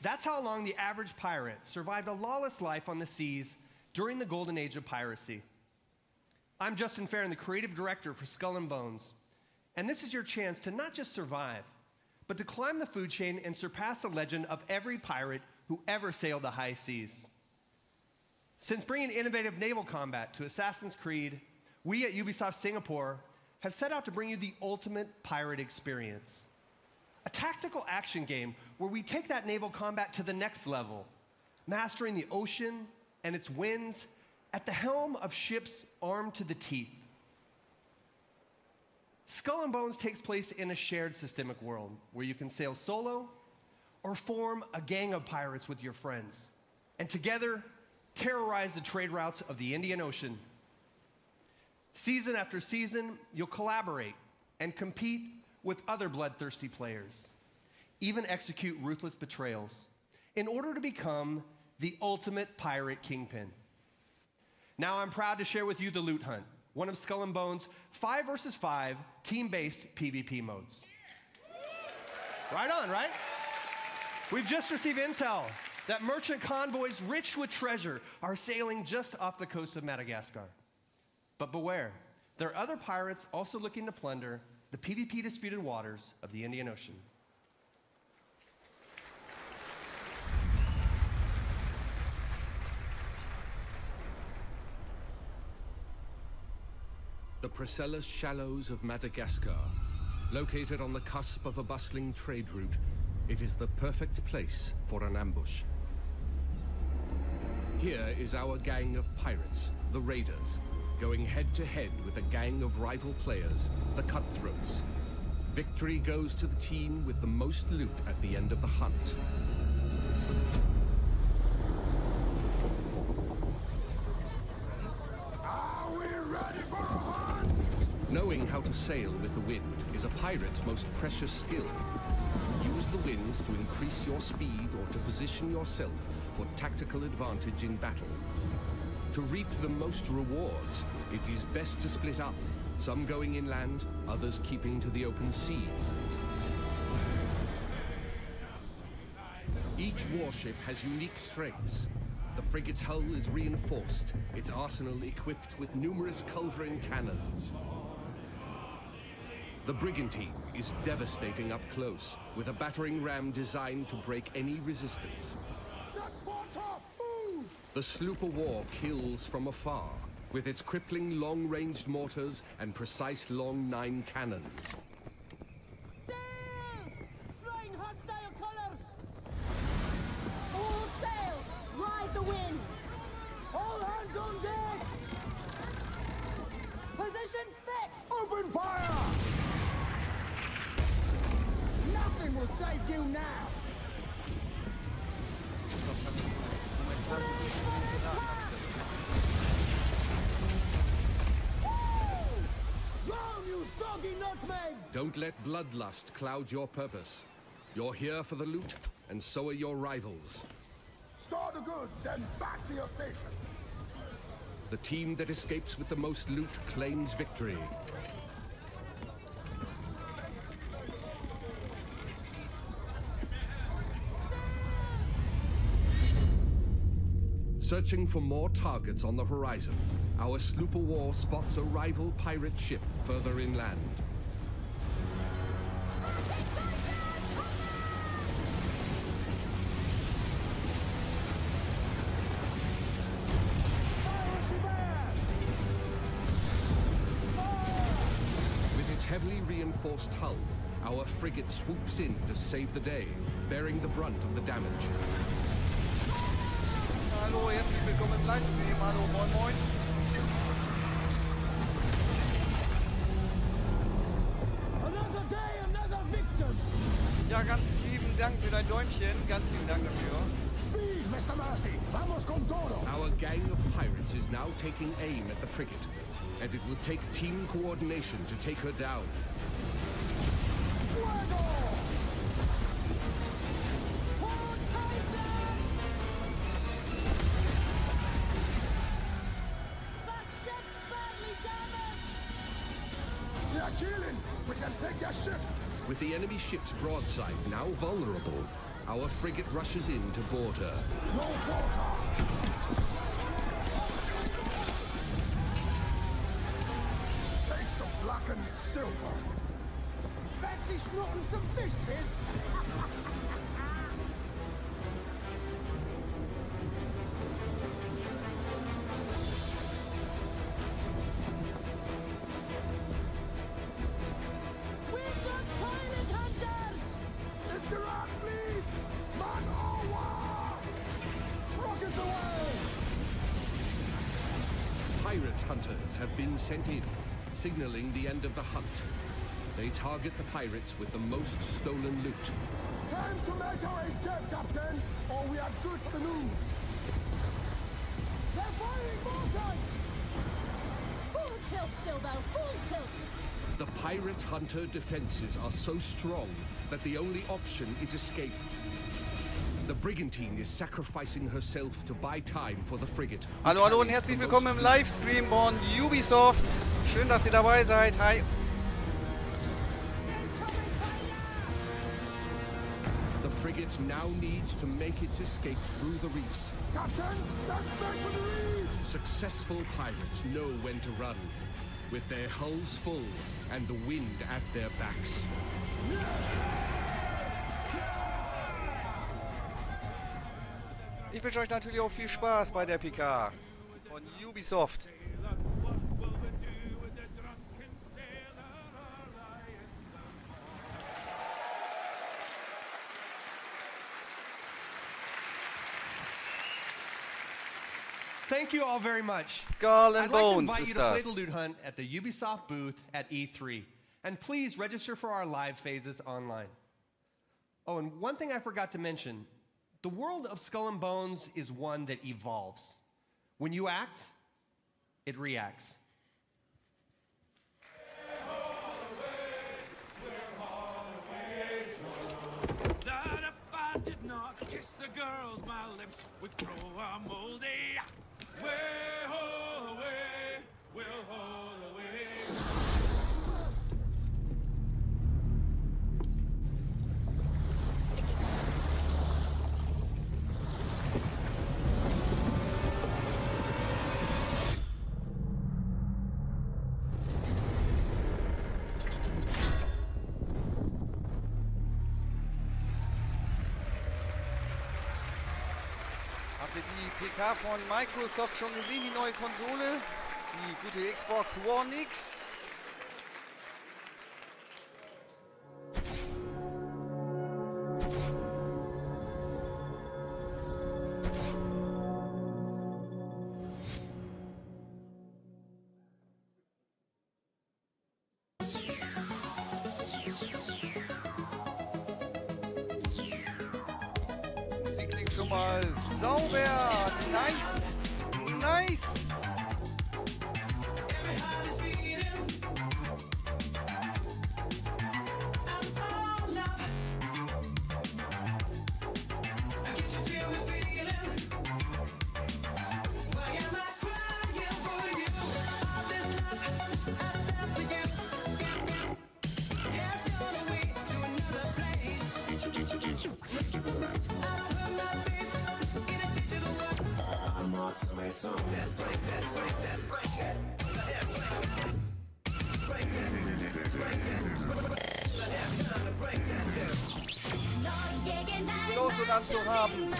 Speaker 1: That's how long the average pirate survived a lawless life on the seas during the golden age of piracy. I'm Justin Farron, the creative director for Skull and Bones, and this is your chance to not just survive, but to climb the food chain and surpass the legend of every pirate who ever sailed the high seas. Since bringing innovative naval combat to Assassin's Creed, we at Ubisoft Singapore have set out to bring you the ultimate pirate experience. A tactical action game where we take that naval combat to the next level, mastering the ocean and its winds at the helm of ships armed to the teeth. Skull and Bones takes place in a shared systemic world where you can sail solo or form a gang of pirates with your friends, and together terrorize the trade routes of the Indian Ocean. Season after season, you'll collaborate and compete with other bloodthirsty players, even execute ruthless betrayals in order to become the ultimate pirate kingpin. Now I'm proud to share with you the Loot Hunt, one of Skull and Bones' 5 versus 5 team-based PvP modes. Right on, right? We've just received intel that merchant convoys rich with treasure are sailing just off the coast of Madagascar. But beware, there are other pirates also looking to plunder the PvP disputed waters of the Indian Ocean.
Speaker 2: The Presse shallows of Madagascar, located on the cusp of a bustling trade route, it is the perfect place for an ambush. Here is our gang of pirates, the Raiders, going head-to-head with a gang of rival players, the Cutthroats. Victory goes to the team with the most loot at the end of the hunt.
Speaker 8: Are we ready for a hunt?
Speaker 2: Knowing how to sail with the wind is a pirate's most precious skill. Use the winds to increase your speed or to position yourself for tactical advantage in battle. To reap the most rewards, it is best to split up, some going inland, others keeping to the open sea. Each warship has unique strengths. The frigate's hull is reinforced, its arsenal equipped with numerous culverin cannons. The brigantine is devastating up close, with a battering ram designed to break any resistance. The sloop of war kills from afar, with its crippling long-ranged mortars and precise long 9 cannons.
Speaker 10: Sail! Flying hostile colors! All sail! Ride the wind! All hands on deck! Position fixed!
Speaker 8: Open fire!
Speaker 10: Nothing will save you now!
Speaker 8: Drown, you soggy nutmegs!
Speaker 2: Don't let bloodlust cloud your purpose. You're here for the loot, and so are your rivals.
Speaker 8: Store the goods, then back to your station.
Speaker 2: The team that escapes with the most loot claims victory. Searching for more targets on the horizon, our sloop of war spots a rival pirate ship further inland. With its heavily reinforced hull, our frigate swoops in to save the day, bearing the brunt of the damage.
Speaker 5: Hallo, herzlich willkommen im Livestream. Hallo, moin moin.
Speaker 10: Another day, another victim!
Speaker 5: Ja, ganz lieben Dank für dein Däumchen. Ganz lieben Dank dafür.
Speaker 8: Speed, Mr. Mercy. Vamos con todo.
Speaker 2: Our gang of pirates is now taking aim at the frigate, and it will take team coordination to take her down.
Speaker 8: They are killing. We can take their ship.
Speaker 2: With the enemy ship's broadside now vulnerable, our frigate rushes in to board her.
Speaker 10: No water! Taste the blackened silver. Fancy snorting some fish piss? We've got pilot hunters! It's the rat fleet! Man over! Rockets away!
Speaker 2: Pirate hunters have been sent in, signaling the end of the hunt. They target the pirates with the most stolen loot.
Speaker 10: Time to make our escape, Captain, or we are good for the news. They're firing more guns!
Speaker 20: Full tilt, Silvo, full tilt!
Speaker 2: The pirate hunter defenses are so strong that the only option is escape. The brigantine is sacrificing herself to buy time for the frigate.
Speaker 5: Hallo, hallo und herzlich willkommen im Livestream von Ubisoft. Schön, dass ihr dabei seid. Hi.
Speaker 2: The frigate now needs to make its escape through the reefs.
Speaker 10: Captain, let's make for the reefs!
Speaker 2: Successful pirates know when to run, with their hulls full and the wind at their backs.
Speaker 5: Ich wünsche euch natürlich auch viel Spaß bei der PK von Ubisoft.
Speaker 1: Thank you all very much.
Speaker 5: Skull and
Speaker 1: I'd like to
Speaker 5: Bones
Speaker 1: invite
Speaker 5: ist
Speaker 1: you to play
Speaker 5: das.
Speaker 1: the loot hunt at the Ubisoft booth at E3. And please register for our live phases online. Oh, and one thing I forgot to mention. The world of Skull and Bones is one that evolves. When you act, it reacts.
Speaker 10: That if I did not kiss the girls, my lips would grow a moldy. Way ho away, we'll haul away.
Speaker 5: Habt ihr die PK von Microsoft schon gesehen, die neue Konsole? Die gute Xbox One X? Musik klingt schon mal sauber. Nice. Nice. Los und anzuhaben.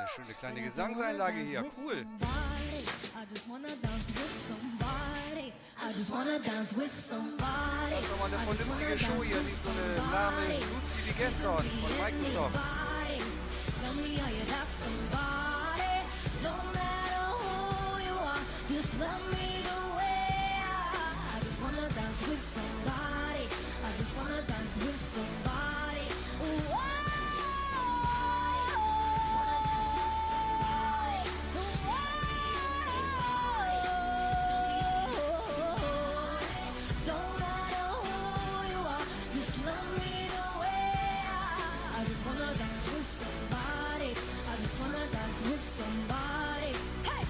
Speaker 5: schöne kleine Gesangseinlage hier. Cool. Das war mal eine vernünftige Show hier, nicht so eine lahme Luzi wie gestern von Microsoft.
Speaker 28: Tell me are you that somebody? Don't matter who you are, just love me the way I just wanna dance with somebody. I just wanna dance with somebody. Ooh, I just wanna dance with somebody. Ooh, tell me are you that somebody? Don't matter who you are, just love me the way I just wanna dance with somebody. I just wanna dance with somebody. Hey!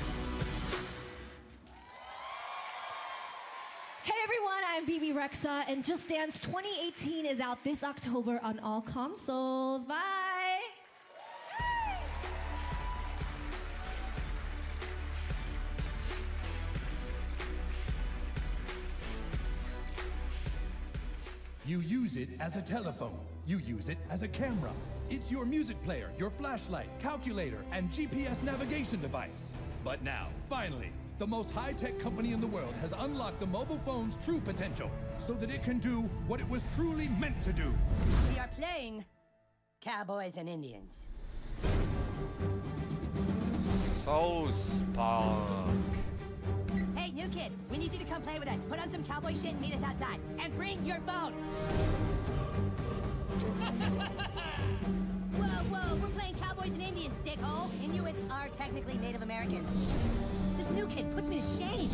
Speaker 4: Hey everyone, I'm BB Rexa, and Just Dance 2018 is out this October on all consoles. Bye!
Speaker 11: You use it as a telephone. You use it as a camera. It's your music player, your flashlight, calculator, and GPS navigation device. But now, finally, the most high-tech company in the world has unlocked the mobile phone's true potential so that it can do what it was truly meant to do.
Speaker 15: We are playing Cowboys and Indians.
Speaker 5: South Park.
Speaker 15: Hey, new kid, we need you to come play with us. Put on some cowboy shit and meet us outside. And bring your phone. Whoa, we're playing Cowboys and Indians, dickhole. Inuits are technically Native Americans. This new kid puts me to shame.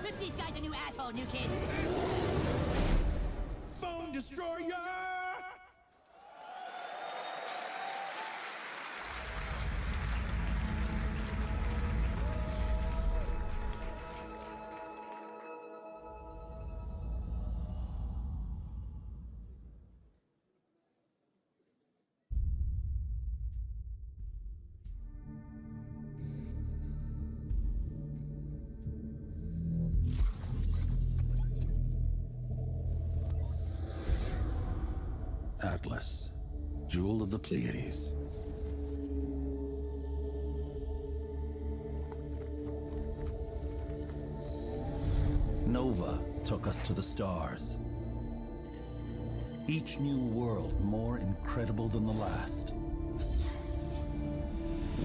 Speaker 15: Rip these guys a new asshole, new kid.
Speaker 11: Phone destroyer!
Speaker 12: Atlas, jewel of the Pleiades. Nova took us to the stars. Each new world more incredible than the last.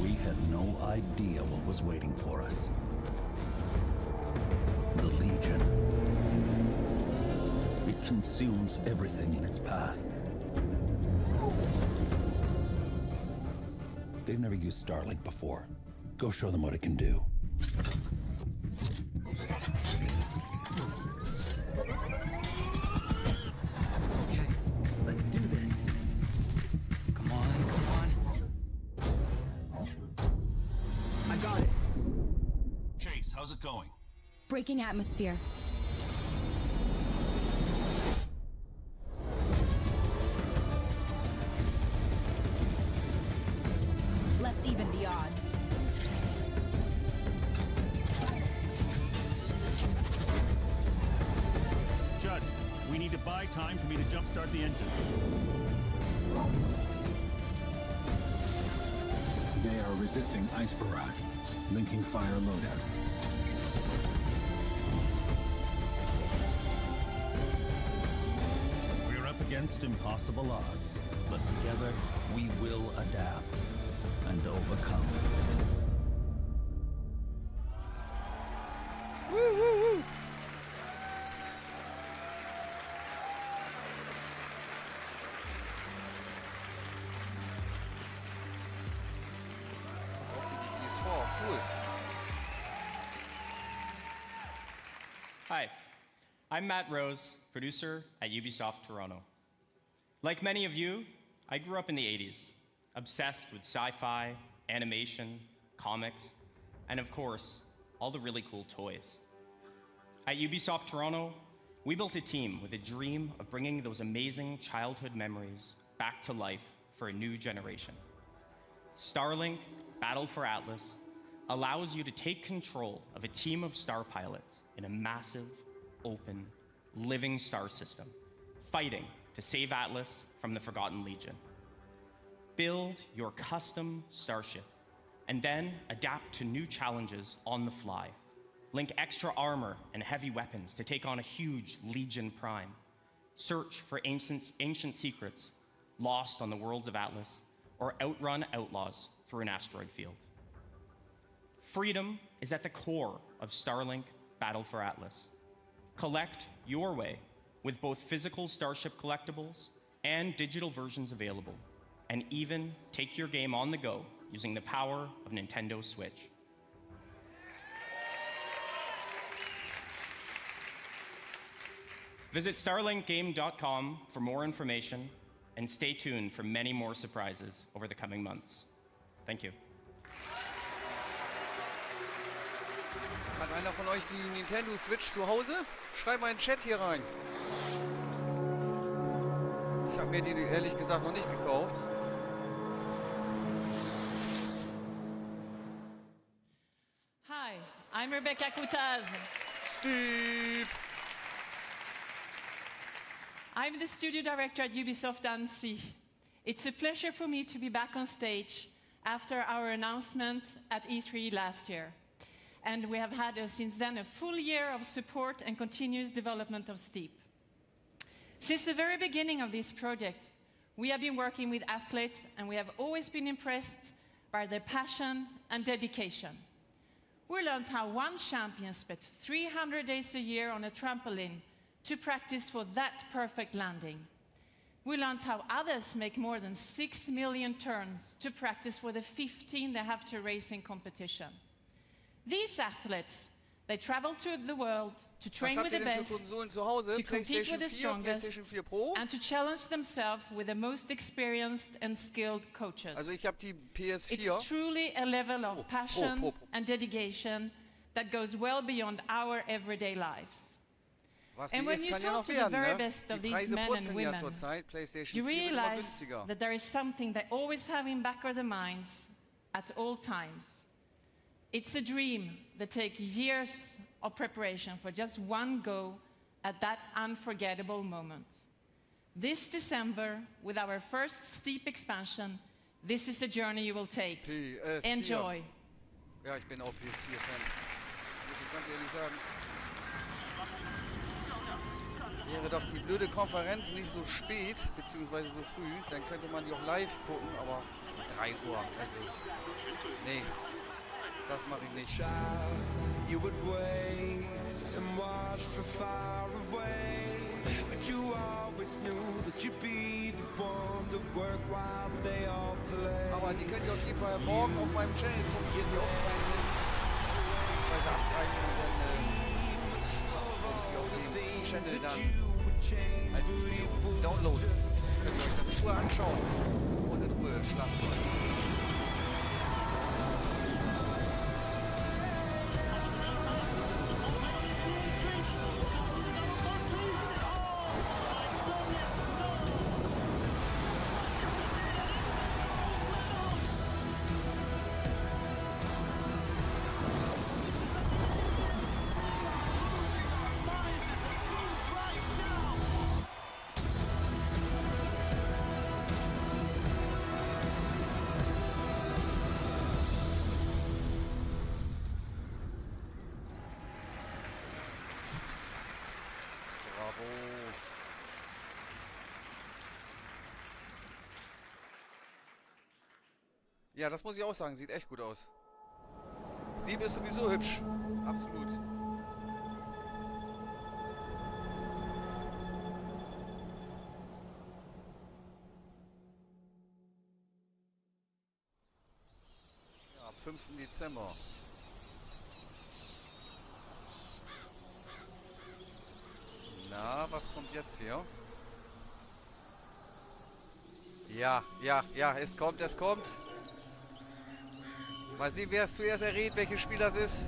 Speaker 12: We had no idea what was waiting for us. The Legion. It consumes everything in its path. They've never used Starlink before. Go show them what it can do.
Speaker 14: Okay, let's do this. Come on. I got it.
Speaker 16: Chase, how's it going?
Speaker 4: Breaking atmosphere. Let's even the odds.
Speaker 16: Judd, we need to buy time for me to jumpstart the engine.
Speaker 12: They are resisting ice barrage. Linking fire loadout.
Speaker 16: We're up against impossible odds, but together
Speaker 12: We will adapt and overcome.
Speaker 5: Woo! Cool.
Speaker 25: Hi, I'm Matt Rose, producer at Ubisoft Toronto. Like many of you, I grew up in the 80s, obsessed with sci-fi, animation, comics, and of course, all the really cool toys. At Ubisoft Toronto, we built a team with a dream of bringing those amazing childhood memories back to life for a new generation. Starlink Battle for Atlas allows you to take control of a team of star pilots in a massive, open, living star system, fighting to save Atlas from the Forgotten Legion. Build your custom starship, and then adapt to new challenges on the fly. Link extra armor and heavy weapons to take on a huge Legion Prime. Search for ancient secrets lost on the worlds of Atlas, or outrun outlaws through an asteroid field. Freedom is at the core of Starlink Battle for Atlas. Collect your way with both physical Starship collectibles and digital versions available, and even take your game on the go using the power of Nintendo Switch. Visit starlinkgame.com for more information, and stay tuned for many more surprises over the coming months. Thank you.
Speaker 5: Hat einer von euch die Nintendo Switch zu Hause? Schreibt mal in den Chat hier rein. Ich habe mir die ehrlich gesagt noch nicht gekauft.
Speaker 6: Hi, I'm Rebecca Kutaz.
Speaker 5: Steve!
Speaker 6: I'm the studio director at Ubisoft Annecy. It's a pleasure for me to be back on stage after our announcement at E3 last year. And we have had since then a full year of support and continuous development of Steep. Since the very beginning of this project, we have been working with athletes, and we have always been impressed by their passion and dedication. We learned how one champion spent 300 days a year on a trampoline to practice for that perfect landing. We learned how others make more than 6 million turns to practice for the 15 they have to race in competition. These athletes, they travel to the world to train with the best, to compete with the strongest,
Speaker 5: PlayStation 4 PRO?
Speaker 6: and to challenge themselves with the most experienced and skilled coaches.
Speaker 5: Also ich habe die PS4.
Speaker 6: It's truly a level of passion and dedication that goes well beyond our everyday lives.
Speaker 5: Was
Speaker 6: And
Speaker 5: die
Speaker 6: when
Speaker 5: ist,
Speaker 6: you
Speaker 5: kann ja
Speaker 6: talk
Speaker 5: noch
Speaker 6: to the
Speaker 5: werden,
Speaker 6: very
Speaker 5: ne?
Speaker 6: best of
Speaker 5: Die
Speaker 6: these
Speaker 5: Preise
Speaker 6: men and
Speaker 5: purzeln ja
Speaker 6: women,
Speaker 5: zurzeit. PlayStation
Speaker 6: you
Speaker 5: 4 wird immer
Speaker 6: realize
Speaker 5: günstiger.
Speaker 6: that there is something they always have in back of their minds at all times. It's a dream that takes years of preparation for just one go at that unforgettable moment. This December, with our first Steep expansion, this is the journey you will take.
Speaker 5: PS4.
Speaker 6: Enjoy.
Speaker 5: Ja, ich bin auch PS4-Fan. Muss ich ganz ehrlich sagen. Wäre doch die blöde Konferenz nicht so spät, beziehungsweise so früh, dann könnte man die auch live gucken, aber um 3 Uhr, also, nee, das mache ich nicht.
Speaker 10: You would wait and watch from far away, but you always knew that you'd be the one to work while they all play.
Speaker 5: Aber die könnt ihr auf jeden Fall morgen auf meinem Channel kommentieren, die Aufzeichnungen, beziehungsweise abgreifen und dann werde ich die auf dem Channel dann als Video downloaden. Könnt ihr euch das in Ruhe anschauen und in Ruhe schlafen wollen. Ja, das muss ich auch sagen, sieht echt gut aus. Steve ist sowieso hübsch. Absolut. Ja, am 5. Dezember. Na, was kommt jetzt hier? Ja, es kommt. Mal sehen, wer es zuerst errät, welches Spiel das ist.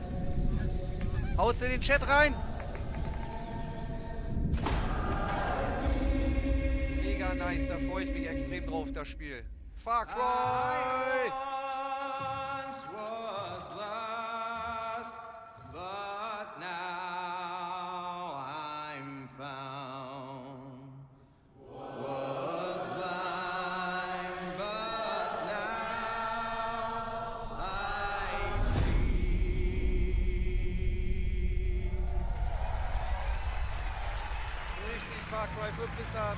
Speaker 5: Haut's in den Chat rein! Mega Ja, nice, da freue ich mich extrem drauf, das Spiel. Far Cry!
Speaker 10: Was lost, but now I'm found. Was blind, but now I see.
Speaker 5: Richtig, Far Cry 5 ist das.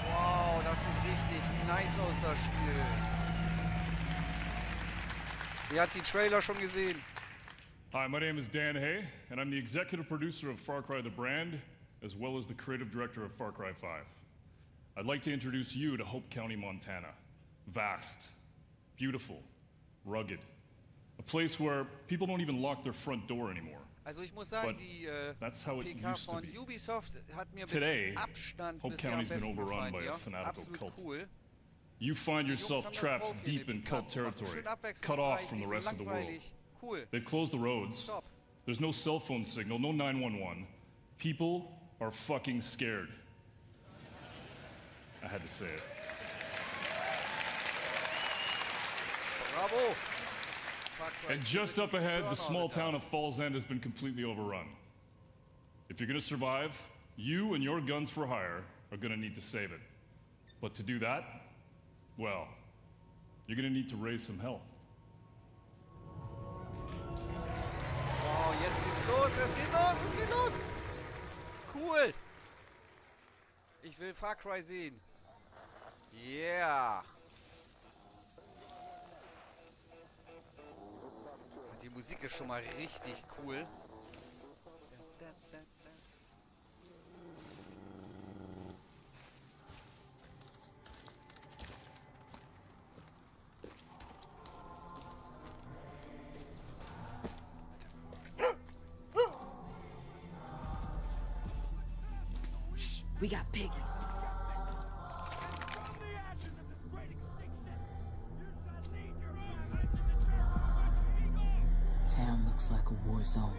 Speaker 5: Wow, das sieht richtig nice aus, das Spiel. Wer hat die Trailer schon gesehen?
Speaker 7: Hi, my name is Dan Hay, and I'm the executive producer of Far Cry the brand, as well as the creative director of Far Cry 5. I'd like to introduce you to Hope County, Montana. Vast, beautiful, rugged. A place where people don't even lock their front door anymore.
Speaker 5: Also ich muss sagen,
Speaker 7: But
Speaker 5: die
Speaker 7: that's how it
Speaker 5: PK
Speaker 7: used to
Speaker 5: von
Speaker 7: be.
Speaker 5: Ubisoft hat mir
Speaker 7: Today,
Speaker 5: mit Abstand
Speaker 7: Hope
Speaker 5: bisher am
Speaker 7: County's been
Speaker 5: besten
Speaker 7: overrun
Speaker 5: gefallen
Speaker 7: by
Speaker 5: hier.
Speaker 7: a fanatical
Speaker 5: Absolut
Speaker 7: cult.
Speaker 5: cool.
Speaker 7: You find
Speaker 5: Die Jungs
Speaker 7: yourself
Speaker 5: haben das
Speaker 7: trapped
Speaker 5: drauf, hier
Speaker 7: deep in
Speaker 5: den
Speaker 7: cult
Speaker 5: Platz zu machen.
Speaker 7: territory,
Speaker 5: Schön
Speaker 7: cut off
Speaker 5: abwechslungsreich,
Speaker 7: from the
Speaker 5: nicht so
Speaker 7: rest of the world.
Speaker 5: langweilig. Cool.
Speaker 7: They've closed the roads.
Speaker 5: Top.
Speaker 7: There's no cell phone signal, no 911. People are fucking scared. I had to say it.
Speaker 5: Bravo. Far Cry
Speaker 7: And just up ahead, the small town of
Speaker 5: Burnout.
Speaker 7: Falls End has been completely overrun. If you're gonna survive, you and your guns for hire are gonna need to save it. But to do that, well, you're gonna need to raise some hell.
Speaker 5: Wow, jetzt geht's los, es geht los, es geht los. Cool. Ich will Far Cry sehen. Yeah. Die Musik ist schon mal richtig cool.
Speaker 14: We got piggies. Town looks like a war zone.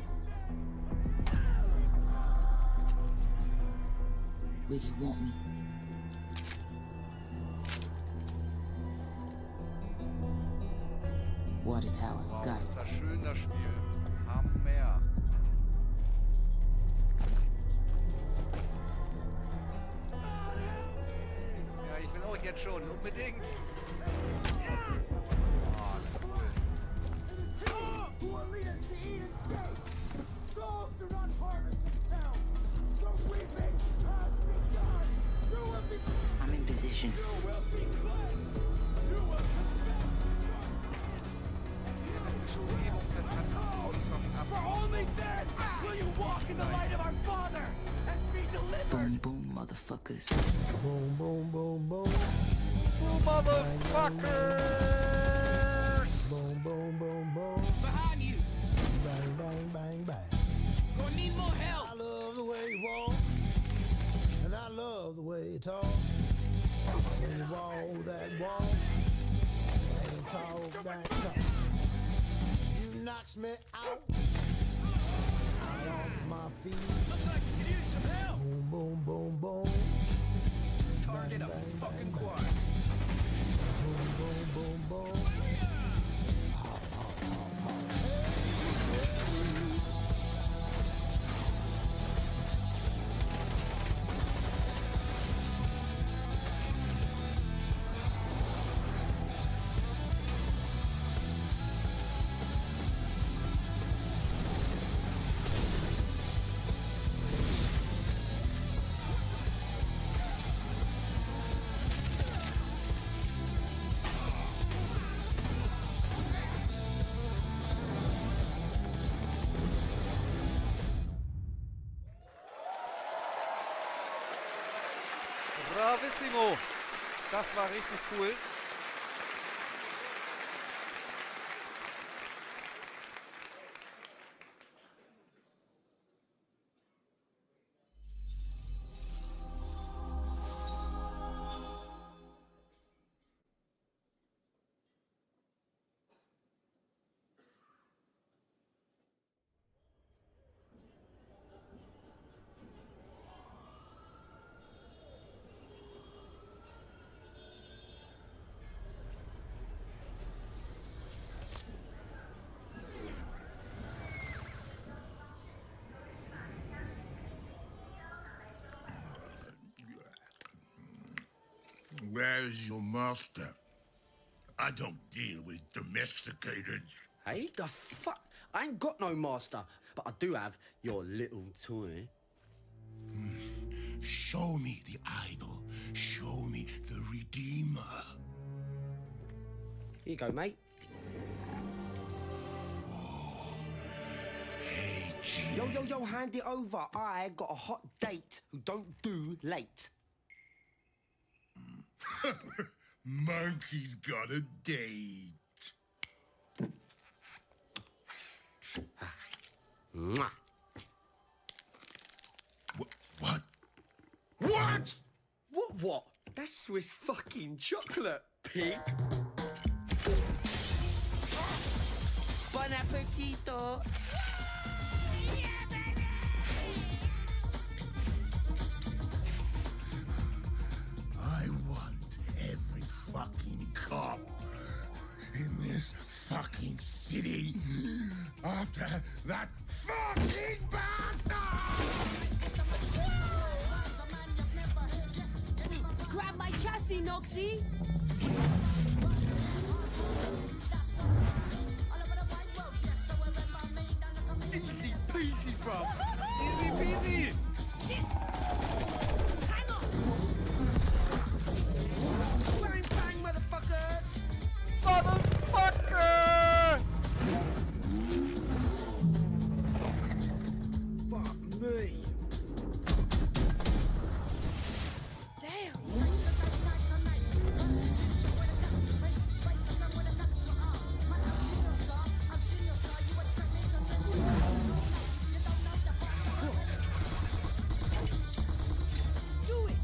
Speaker 14: Where do you want me? Water tower,
Speaker 5: Wow,
Speaker 14: got
Speaker 5: ist
Speaker 14: it.
Speaker 5: das schön, das Spiel. Hammer. Ja, ich will auch jetzt schon, unbedingt. Oh, cool.
Speaker 10: Who will lead us to Eden's gate? Souls to run harvest in town. The weeping has begun. You will be.
Speaker 14: I'm in position.
Speaker 10: You will be cleansed. You will confess.
Speaker 5: Die realistische Umgebung, das hat Ubisoft
Speaker 10: For
Speaker 5: absolut.
Speaker 10: only then will you walk in the light of our Father and be delivered.
Speaker 14: Boom, boom, motherfuckers.
Speaker 10: Boom, boom, boom, boom.
Speaker 5: You motherfuckers!
Speaker 10: Boom, boom, boom, boom.
Speaker 14: Behind you.
Speaker 10: Bang, bang, bang, bang.
Speaker 14: Gonna need more help.
Speaker 10: I love the way you walk, and I love the way you talk. When you walk that walk, and you talk that talk. You knocks me out off my feet.
Speaker 14: Looks like you need some help.
Speaker 10: Boom, boom, boom, boom.
Speaker 14: Target
Speaker 10: Bang,
Speaker 14: a
Speaker 10: bang,
Speaker 14: fucking
Speaker 10: bang,
Speaker 14: quad.
Speaker 10: bang. Boom, boom, boom, boom.
Speaker 5: Bravissimo! Das war richtig cool.
Speaker 8: where's your master? I don't deal with domesticated.
Speaker 9: Hey, the fuck? I ain't got no master, but I do have your little toy.
Speaker 8: Show me the idol. Show me the Redeemer.
Speaker 9: Here you go, mate. Yo, hand it over. I got a hot date who don't do late.
Speaker 8: Monkey's got a date.
Speaker 9: Mwah.
Speaker 8: What? What?
Speaker 9: What? That's Swiss fucking chocolate, pig. Bon appetito.
Speaker 8: I want every fucking cop in this fucking city after that fucking bastard!
Speaker 14: Grab my chassis, Noxie!
Speaker 9: Easy peasy, bro. Easy peasy.
Speaker 14: Shit! Hang on!
Speaker 9: Bang, bang, motherfuckers! Motherfucker! Fuck me.
Speaker 14: Damn! Do it!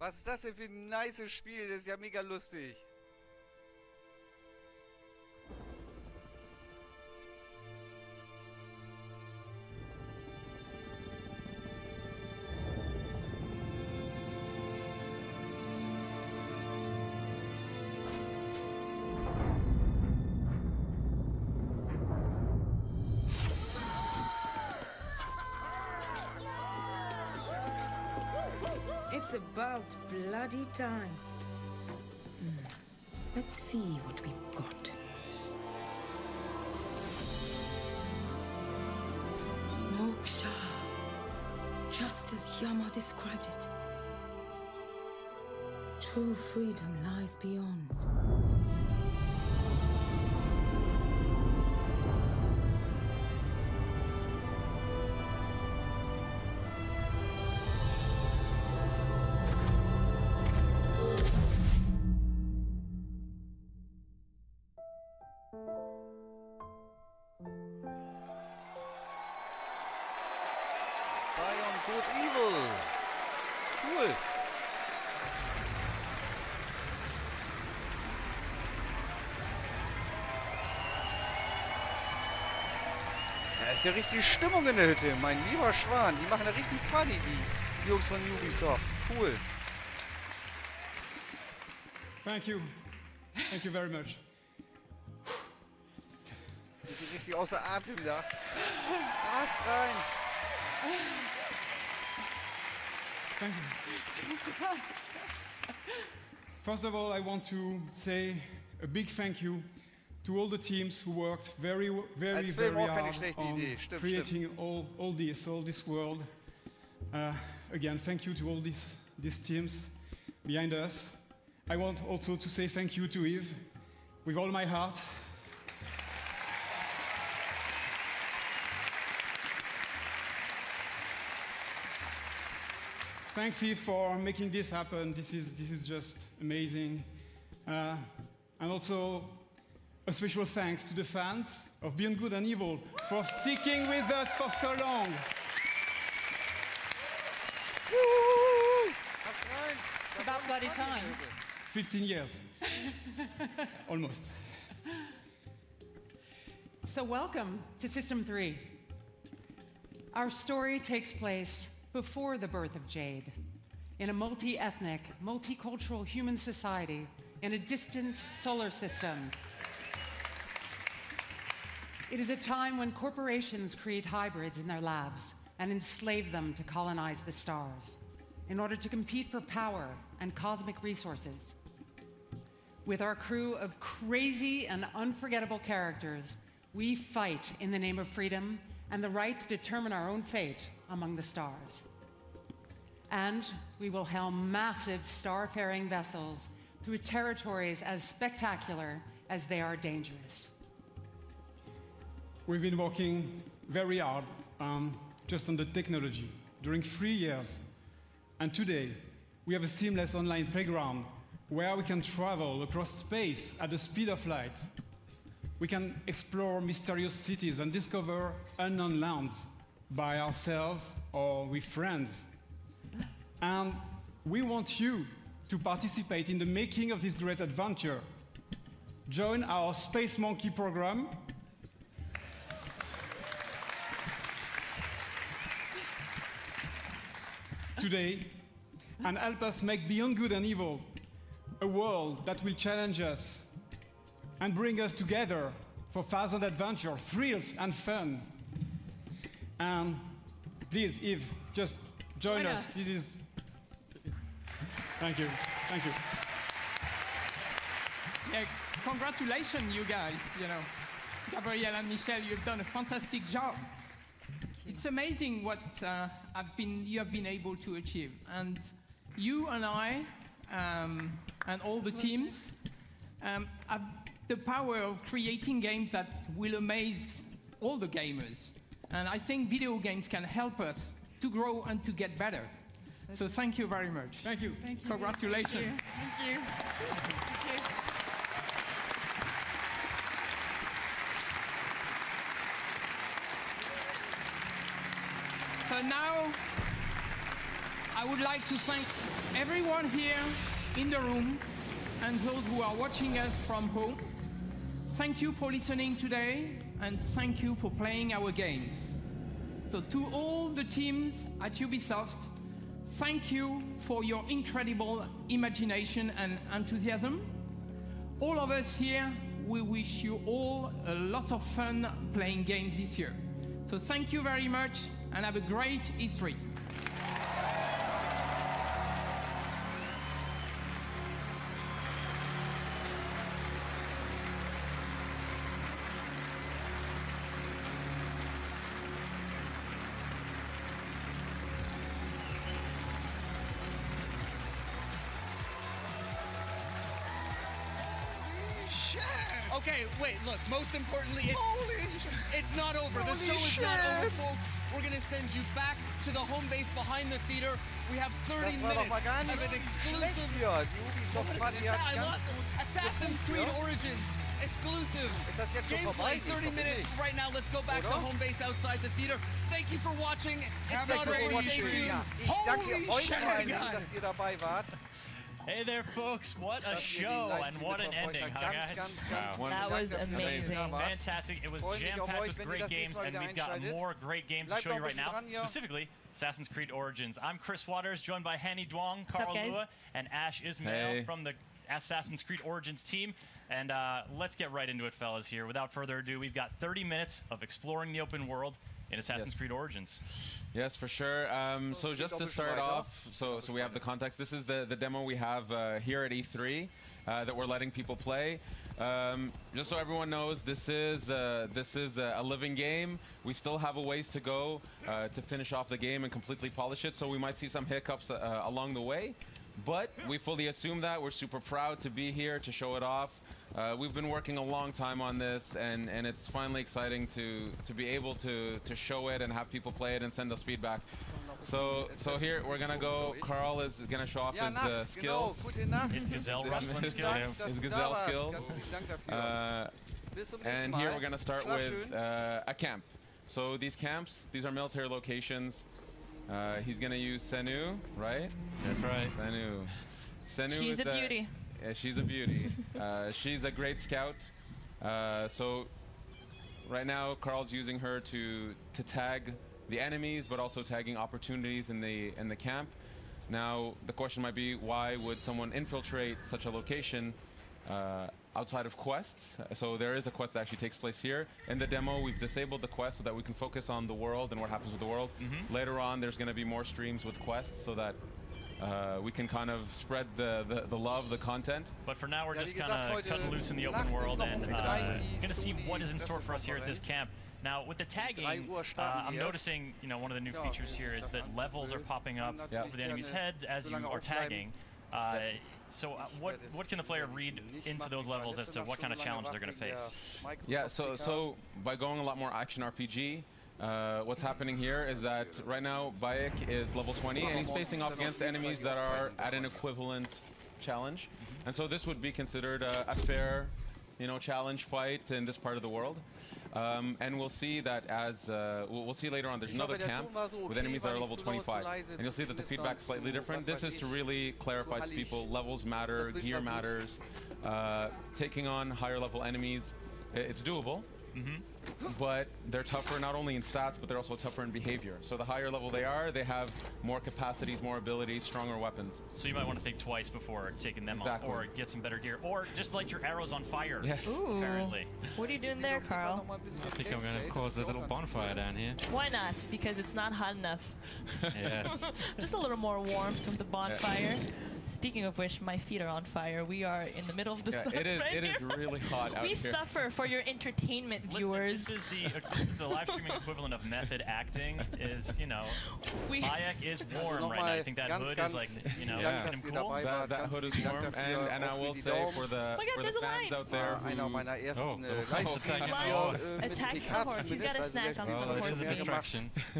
Speaker 5: Was ist das denn für ein nices Spiel? Das ist ja mega lustig.
Speaker 13: It's about bloody time. Let's see what we've got. Moksha. Just as Yama described it. True freedom lies beyond.
Speaker 5: Good Evil. Cool. Da ist ja richtig Stimmung in der Hütte, mein lieber Schwan. Die machen da richtig Party, die Jungs von Ubisoft. Cool.
Speaker 17: Thank you. Thank you very much.
Speaker 5: Die sind richtig außer Atem da. Passt rein.
Speaker 17: Thank you. First of all, I want to say a big thank you to all the teams who worked very hard on creating all this world. Again, thank you to all these teams behind us. I want also to say thank you to Yves with all my heart. Thanks, Yves, for making this happen. This is just amazing. And also a special thanks to the fans of Beyond Good and Evil for sticking with us for so long.
Speaker 5: Woo!
Speaker 6: It's about bloody time.
Speaker 17: 15 years. Almost.
Speaker 18: So welcome to System 3. Our story takes place before the birth of Jade, in a multi-ethnic, multicultural human society in a distant solar system. It is a time when corporations create hybrids in their labs and enslave them to colonize the stars in order to compete for power and cosmic resources. With our crew of crazy and unforgettable characters, we fight in the name of freedom and the right to determine our own fate among the stars. And we will helm massive star-faring vessels through territories as spectacular as they are dangerous.
Speaker 17: We've been working very hard just on the technology during 3 years. And today, we have a seamless online playground where we can travel across space at the speed of light. We can explore mysterious cities and discover unknown lands by ourselves or with friends. And we want you to participate in the making of this great adventure. Join our Space Monkey program. Today, and help us make Beyond Good and Evil a world that will challenge us and bring us together for thousand adventure, thrills, and fun. And please, Eve, just join us. This is. Thank you. Thank you.
Speaker 3: Yeah, congratulations, you guys. You know, Gabrielle and Michel, you've done a fantastic job. It's amazing what you have been able to achieve, and you and I and all the teams have the power of creating games that will amaze all the gamers. And I think video games can help us to grow and to get better. So thank you very much.
Speaker 17: Thank you.
Speaker 3: Thank you. Congratulations.
Speaker 6: Thank you. Thank you.
Speaker 3: So now, I would like to thank everyone here in the room and those who are watching us from home. Thank you for listening today, and thank you for playing our games. So to all the teams at Ubisoft, thank you for your incredible imagination and enthusiasm. All of us here, we wish you all a lot of fun playing games this year. So thank you very much, and have a great E3.
Speaker 19: Okay, wait, look, most importantly, it's not over. The show is not over, folks. We're gonna send you back to the home base behind the theater. We have 30 minutes of an exclusive... Assassin's Creed Origins exclusive gameplay, 30 minutes right now. Let's go back to home base outside the theater. Thank you for watching. It's not over, stay tuned. Holy shit,
Speaker 5: dass ihr dabei wart.
Speaker 21: Hey there, folks. What a show and what an ending, huh, guys?
Speaker 22: That was amazing.
Speaker 21: Fantastic. It was jam-packed with great games, and we've got more great games to show you right now, specifically Assassin's Creed Origins. I'm Chris Waters, joined by Hanny Duong, Carl Lua, and Ash Ismail from the Assassin's Creed Origins team. And let's get right into it, fellas, here. Without further ado, we've got 30 minutes of exploring the open world in Assassin's Creed Origins.
Speaker 23: Yes, for sure. So just to start off, so we have the context. This is the demo we have here at E3 that we're letting people play. Just so everyone knows, this is a living game. We still have a ways to go to finish off the game and completely polish it. So we might see some hiccups along the way, but we fully assume that. We're super proud to be here to show it off. We've been working a long time on this, and it's finally exciting to be able to show it and have people play it and send us feedback. So here we're gonna go. Carl is gonna show off his skills.
Speaker 21: His Gazelle wrestling skills.
Speaker 23: His Gazelle skills. And here we're gonna start with a camp. So these camps, these are military locations. He's gonna use Senu, right?
Speaker 21: That's right.
Speaker 23: Senu
Speaker 22: She's
Speaker 23: is
Speaker 22: a beauty.
Speaker 23: Yeah, she's a beauty. She's a great scout. So right now, Carl's using her to tag the enemies, but also tagging opportunities in the camp. Now, the question might be, why would someone infiltrate such a location outside of quests? So there is a quest that actually takes place here. In the demo, we've disabled the quest so that we can focus on the world and what happens with the world. Later on, there's going to be more streams with quests so that we can kind of spread the love, the content.
Speaker 21: But for now, we're just kind of cutting loose in the open world and going to see what is in store for us here at this camp. Now, with the tagging, I'm noticing, one of the new features here is that levels are popping up over the enemy's heads as you are tagging. So what can the player read into those levels as to what kind of challenge they're going to face?
Speaker 23: Yeah, so by going a lot more action RPG, what's happening here is that right now Bayek is level 20 and he's facing off against enemies that are at an equivalent challenge. And so this would be considered a fair, challenge fight in this part of the world. And we'll see that as we'll see later on, there's another camp with enemies that are level 25, and you'll see that the feedback's slightly different. This is to really clarify to people levels matter, gear matters. Taking on higher level enemies, it's doable. But they're tougher not only in stats, but they're also tougher in behavior. So the higher level they are, they have more capacities, more abilities, stronger weapons.
Speaker 21: So you might want to think twice before taking them on, or get some better gear, or just light your arrows on fire.
Speaker 23: Yes.
Speaker 21: Apparently.
Speaker 1: What are you doing there, Carl?
Speaker 2: I think I'm going to cause a little bonfire down here.
Speaker 1: Why not? Because it's not hot enough.
Speaker 2: Yes.
Speaker 1: Just a little more warmth from the bonfire. Speaking of which, my feet are on fire. We are in the middle of the sun
Speaker 23: it is really hot out
Speaker 1: here.
Speaker 23: here.
Speaker 1: We suffer for your entertainment, viewers.
Speaker 21: This is the live streaming equivalent of method acting. Is Bayek is warm right now. I think that hood is like cool.
Speaker 23: That hood is warm, and I will say for the fans out there
Speaker 1: attack the horse. He's got a snack on the horse.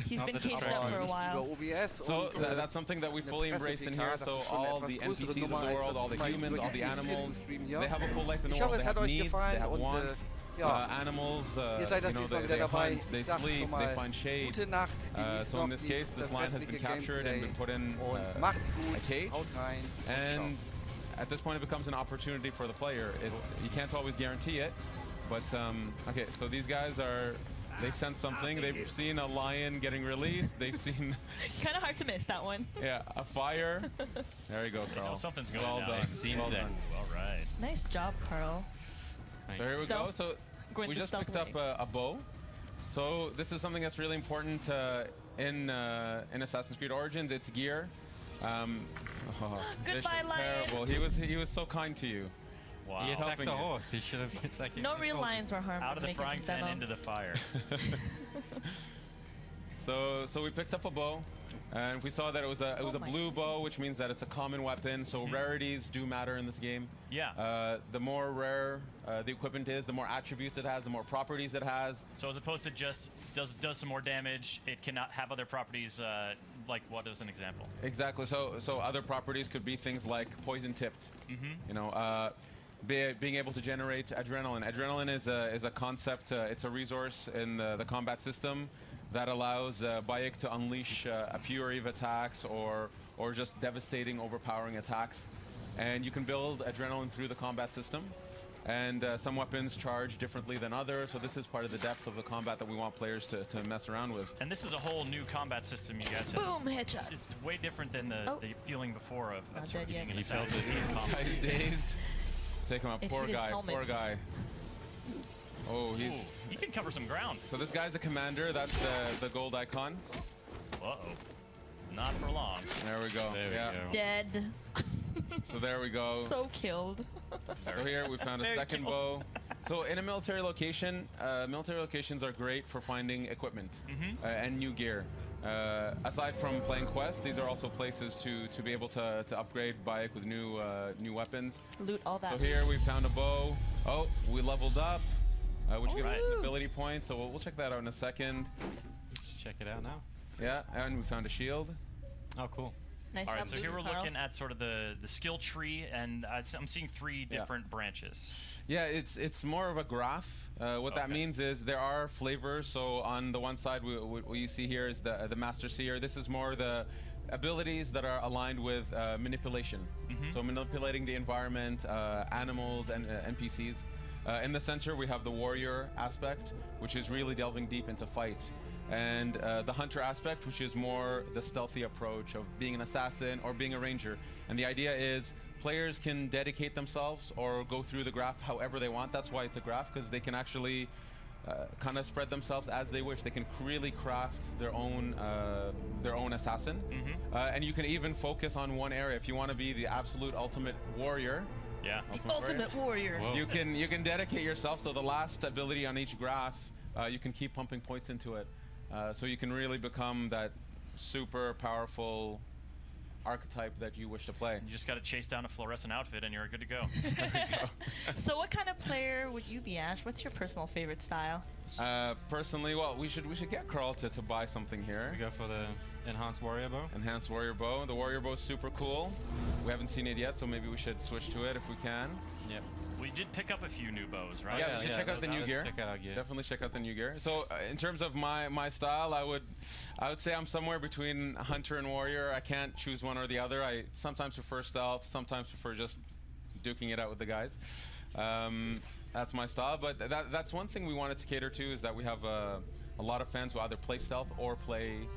Speaker 1: He's been caged up for a while.
Speaker 23: So that's something that we fully embrace in here. So all the NPCs of the world, all the humans, all the animals, they have a full life in the world. They have needs, they have wants. Animals, they hunt, they sleep, they find shade. So in this case, this lion has been captured and been put in a cage. And at this point, it becomes an opportunity for the player. You can't always guarantee it, but okay. So these guys they sense something. They've seen a lion getting released. They've seen...
Speaker 1: Kind of hard to miss that one.
Speaker 23: Yeah, a fire. There you go, Carl.
Speaker 21: Something's going
Speaker 23: on. Well done.
Speaker 21: All right.
Speaker 1: Nice job, Carl.
Speaker 23: There we go. So we just picked up a bow. So this is something that's really important in Assassin's Creed Origins. It's gear.
Speaker 1: Goodbye, lion.
Speaker 23: Terrible. He was so kind to you.
Speaker 2: Wow. He attacked the horse. He should have attacked
Speaker 1: No real lions were harmed.
Speaker 21: Out of the frying pan into the fire.
Speaker 23: So we picked up a bow, and we saw that it was a blue bow, which means that it's a common weapon. So rarities do matter in this game.
Speaker 21: Yeah.
Speaker 23: The more rare the equipment is, the more attributes it has, the more properties it has.
Speaker 21: So as opposed to just does some more damage, it cannot have other properties. Like what is an example?
Speaker 23: Exactly. So other properties could be things like poison tipped. Being able to generate adrenaline. Adrenaline is a concept, it's a resource in the combat system that allows Bayek to unleash a fury of attacks or just devastating, overpowering attacks. And you can build adrenaline through the combat system. And some weapons charge differently than others, so this is part of the depth of the combat that we want players to mess around with.
Speaker 21: And this is a whole new combat system you guys have.
Speaker 1: Boom, headshot.
Speaker 21: It's way different than the feeling before of sort of being in
Speaker 23: He felt it. He's dazed. Take him up, poor guy. Oh,
Speaker 21: he can cover some ground.
Speaker 23: So this guy's a commander. That's the gold icon.
Speaker 21: Uh-oh. Not for long.
Speaker 23: There we go.
Speaker 2: There we go.
Speaker 1: Dead.
Speaker 23: So there we go.
Speaker 1: So killed.
Speaker 23: So here we found a second bow. So in a military location, military locations are great for finding equipment and new gear. Aside from playing quests, these are also places to be able to upgrade Bayek with new weapons.
Speaker 1: Loot all that.
Speaker 23: So here we found a bow. Oh, we leveled up, which gives us an ability point. So we'll check that out in a second.
Speaker 2: Check it out now.
Speaker 23: Yeah, and we found a shield.
Speaker 2: Oh, cool.
Speaker 1: Nice
Speaker 21: all right,
Speaker 1: job,
Speaker 21: so here we're
Speaker 1: Carl.
Speaker 21: looking at sort of the skill tree, and I'm seeing 3 different branches.
Speaker 23: Yeah, it's more of a graph. What that means is there are flavors. So on the one side, what you see here is the Master Seer. This is more the abilities that are aligned with manipulation. So manipulating the environment, animals, and NPCs. In the center, we have the warrior aspect, which is really delving deep into fight. and the hunter aspect, which is more the stealthy approach of being an assassin or being a ranger. And the idea is players can dedicate themselves or go through the graph however they want. That's why it's a graph, because they can actually kind of spread themselves as they wish. They can really craft their own assassin, and you can even focus on one area. If you want to be the absolute ultimate warrior,
Speaker 1: the ultimate warrior.
Speaker 23: You can dedicate yourself. So the last ability on each graph, you can keep pumping points into it. So you can really become that super powerful archetype that you wish to play.
Speaker 21: You just got to chase down a fluorescent outfit and you're good to go.
Speaker 1: So what kind of player would you be, Ash? What's your personal favorite style?
Speaker 23: Personally, well, we should get Carl to buy something here.
Speaker 2: We go for the enhanced warrior bow.
Speaker 23: Enhanced warrior bow. The warrior bow is super cool. We haven't seen it yet, so maybe we should switch to it if we can.
Speaker 2: Yep.
Speaker 21: We did pick up a few new bows, right?
Speaker 23: Yeah, we should check out the new gear. Definitely check out the new gear. So in terms of my style, I would say I'm somewhere between hunter and warrior. I can't choose one or the other. I sometimes prefer stealth, sometimes prefer just duking it out with the guys. That's my style, but that's one thing we wanted to cater to, is that we have a lot of fans who either play stealth or play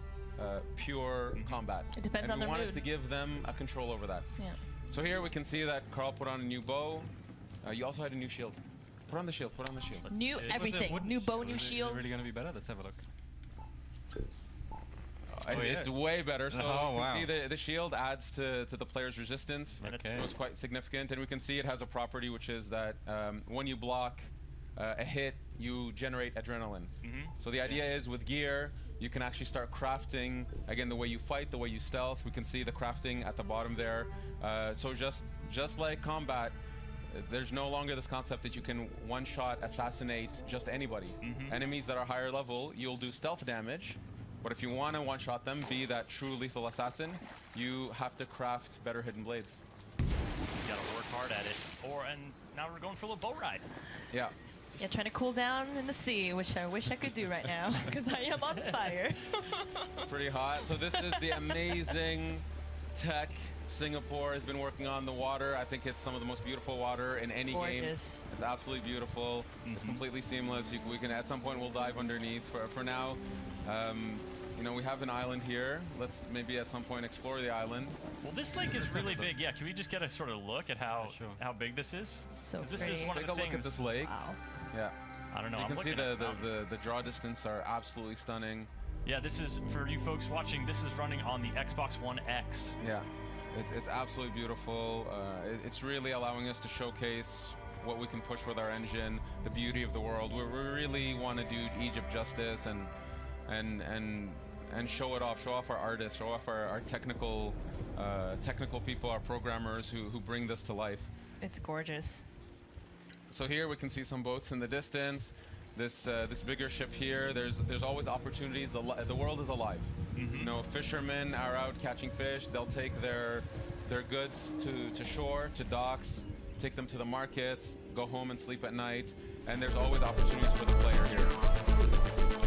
Speaker 23: pure combat.
Speaker 1: It depends on their mood.
Speaker 23: We wanted to give them a control over that.
Speaker 1: Yeah.
Speaker 23: So here we can see that Carl put on a new bow. You also had a new shield. Put on the shield, put on the shield.
Speaker 1: New everything. New bow, new shield.
Speaker 2: Is it really going to be better? Let's have a look.
Speaker 23: It's way better. So
Speaker 2: oh,
Speaker 23: you can see the shield adds to the player's resistance.
Speaker 2: Okay.
Speaker 23: It was quite significant. And we can see it has a property, which is that when you block a hit, you generate adrenaline. So the idea is with gear, you can actually start crafting, again, the way you fight, the way you stealth. We can see the crafting at the bottom there. So just like combat, there's no longer this concept that you can one-shot assassinate just anybody. Enemies that are higher level, you'll do stealth damage, but if you want to one-shot them, be that true lethal assassin, you have to craft better hidden blades.
Speaker 21: You gotta work hard at it. And now we're going for a little boat ride.
Speaker 23: Yeah.
Speaker 1: Yeah, trying to cool down in the sea, which I wish I could do right now, because I am on fire.
Speaker 23: Pretty hot. So this is the amazing tech Singapore has been working on. The water. I think it's some of the most beautiful water in any game. It's absolutely beautiful. It's completely seamless. We can, at some point, we'll dive underneath. For now, you know, we have an island here. Let's maybe at some point explore the island.
Speaker 21: Well, this lake is really big. Yeah, can we just get a sort of look at how big this is?
Speaker 1: So
Speaker 21: this is one
Speaker 23: Take
Speaker 21: of the
Speaker 23: a look at this lake.
Speaker 1: Wow.
Speaker 23: Yeah.
Speaker 21: I don't know.
Speaker 23: You
Speaker 21: I'm
Speaker 23: can see
Speaker 21: looking
Speaker 23: the draw distance are absolutely stunning.
Speaker 21: Yeah, this is, for you folks watching, this is running on the Xbox One X.
Speaker 23: Yeah. It's absolutely beautiful. It's really allowing us to showcase what we can push with our engine, the beauty of the world. We really want to do Egypt justice and show it off, show off our artists, show off our technical people, our programmers who bring this to life.
Speaker 1: It's gorgeous.
Speaker 23: So here we can see some boats in the distance. This bigger ship here. There's always opportunities. The world is alive. You know, fishermen are out catching fish. They'll take their goods to shore, to docks, take them to the markets, go home and sleep at night. And there's always opportunities for the player here.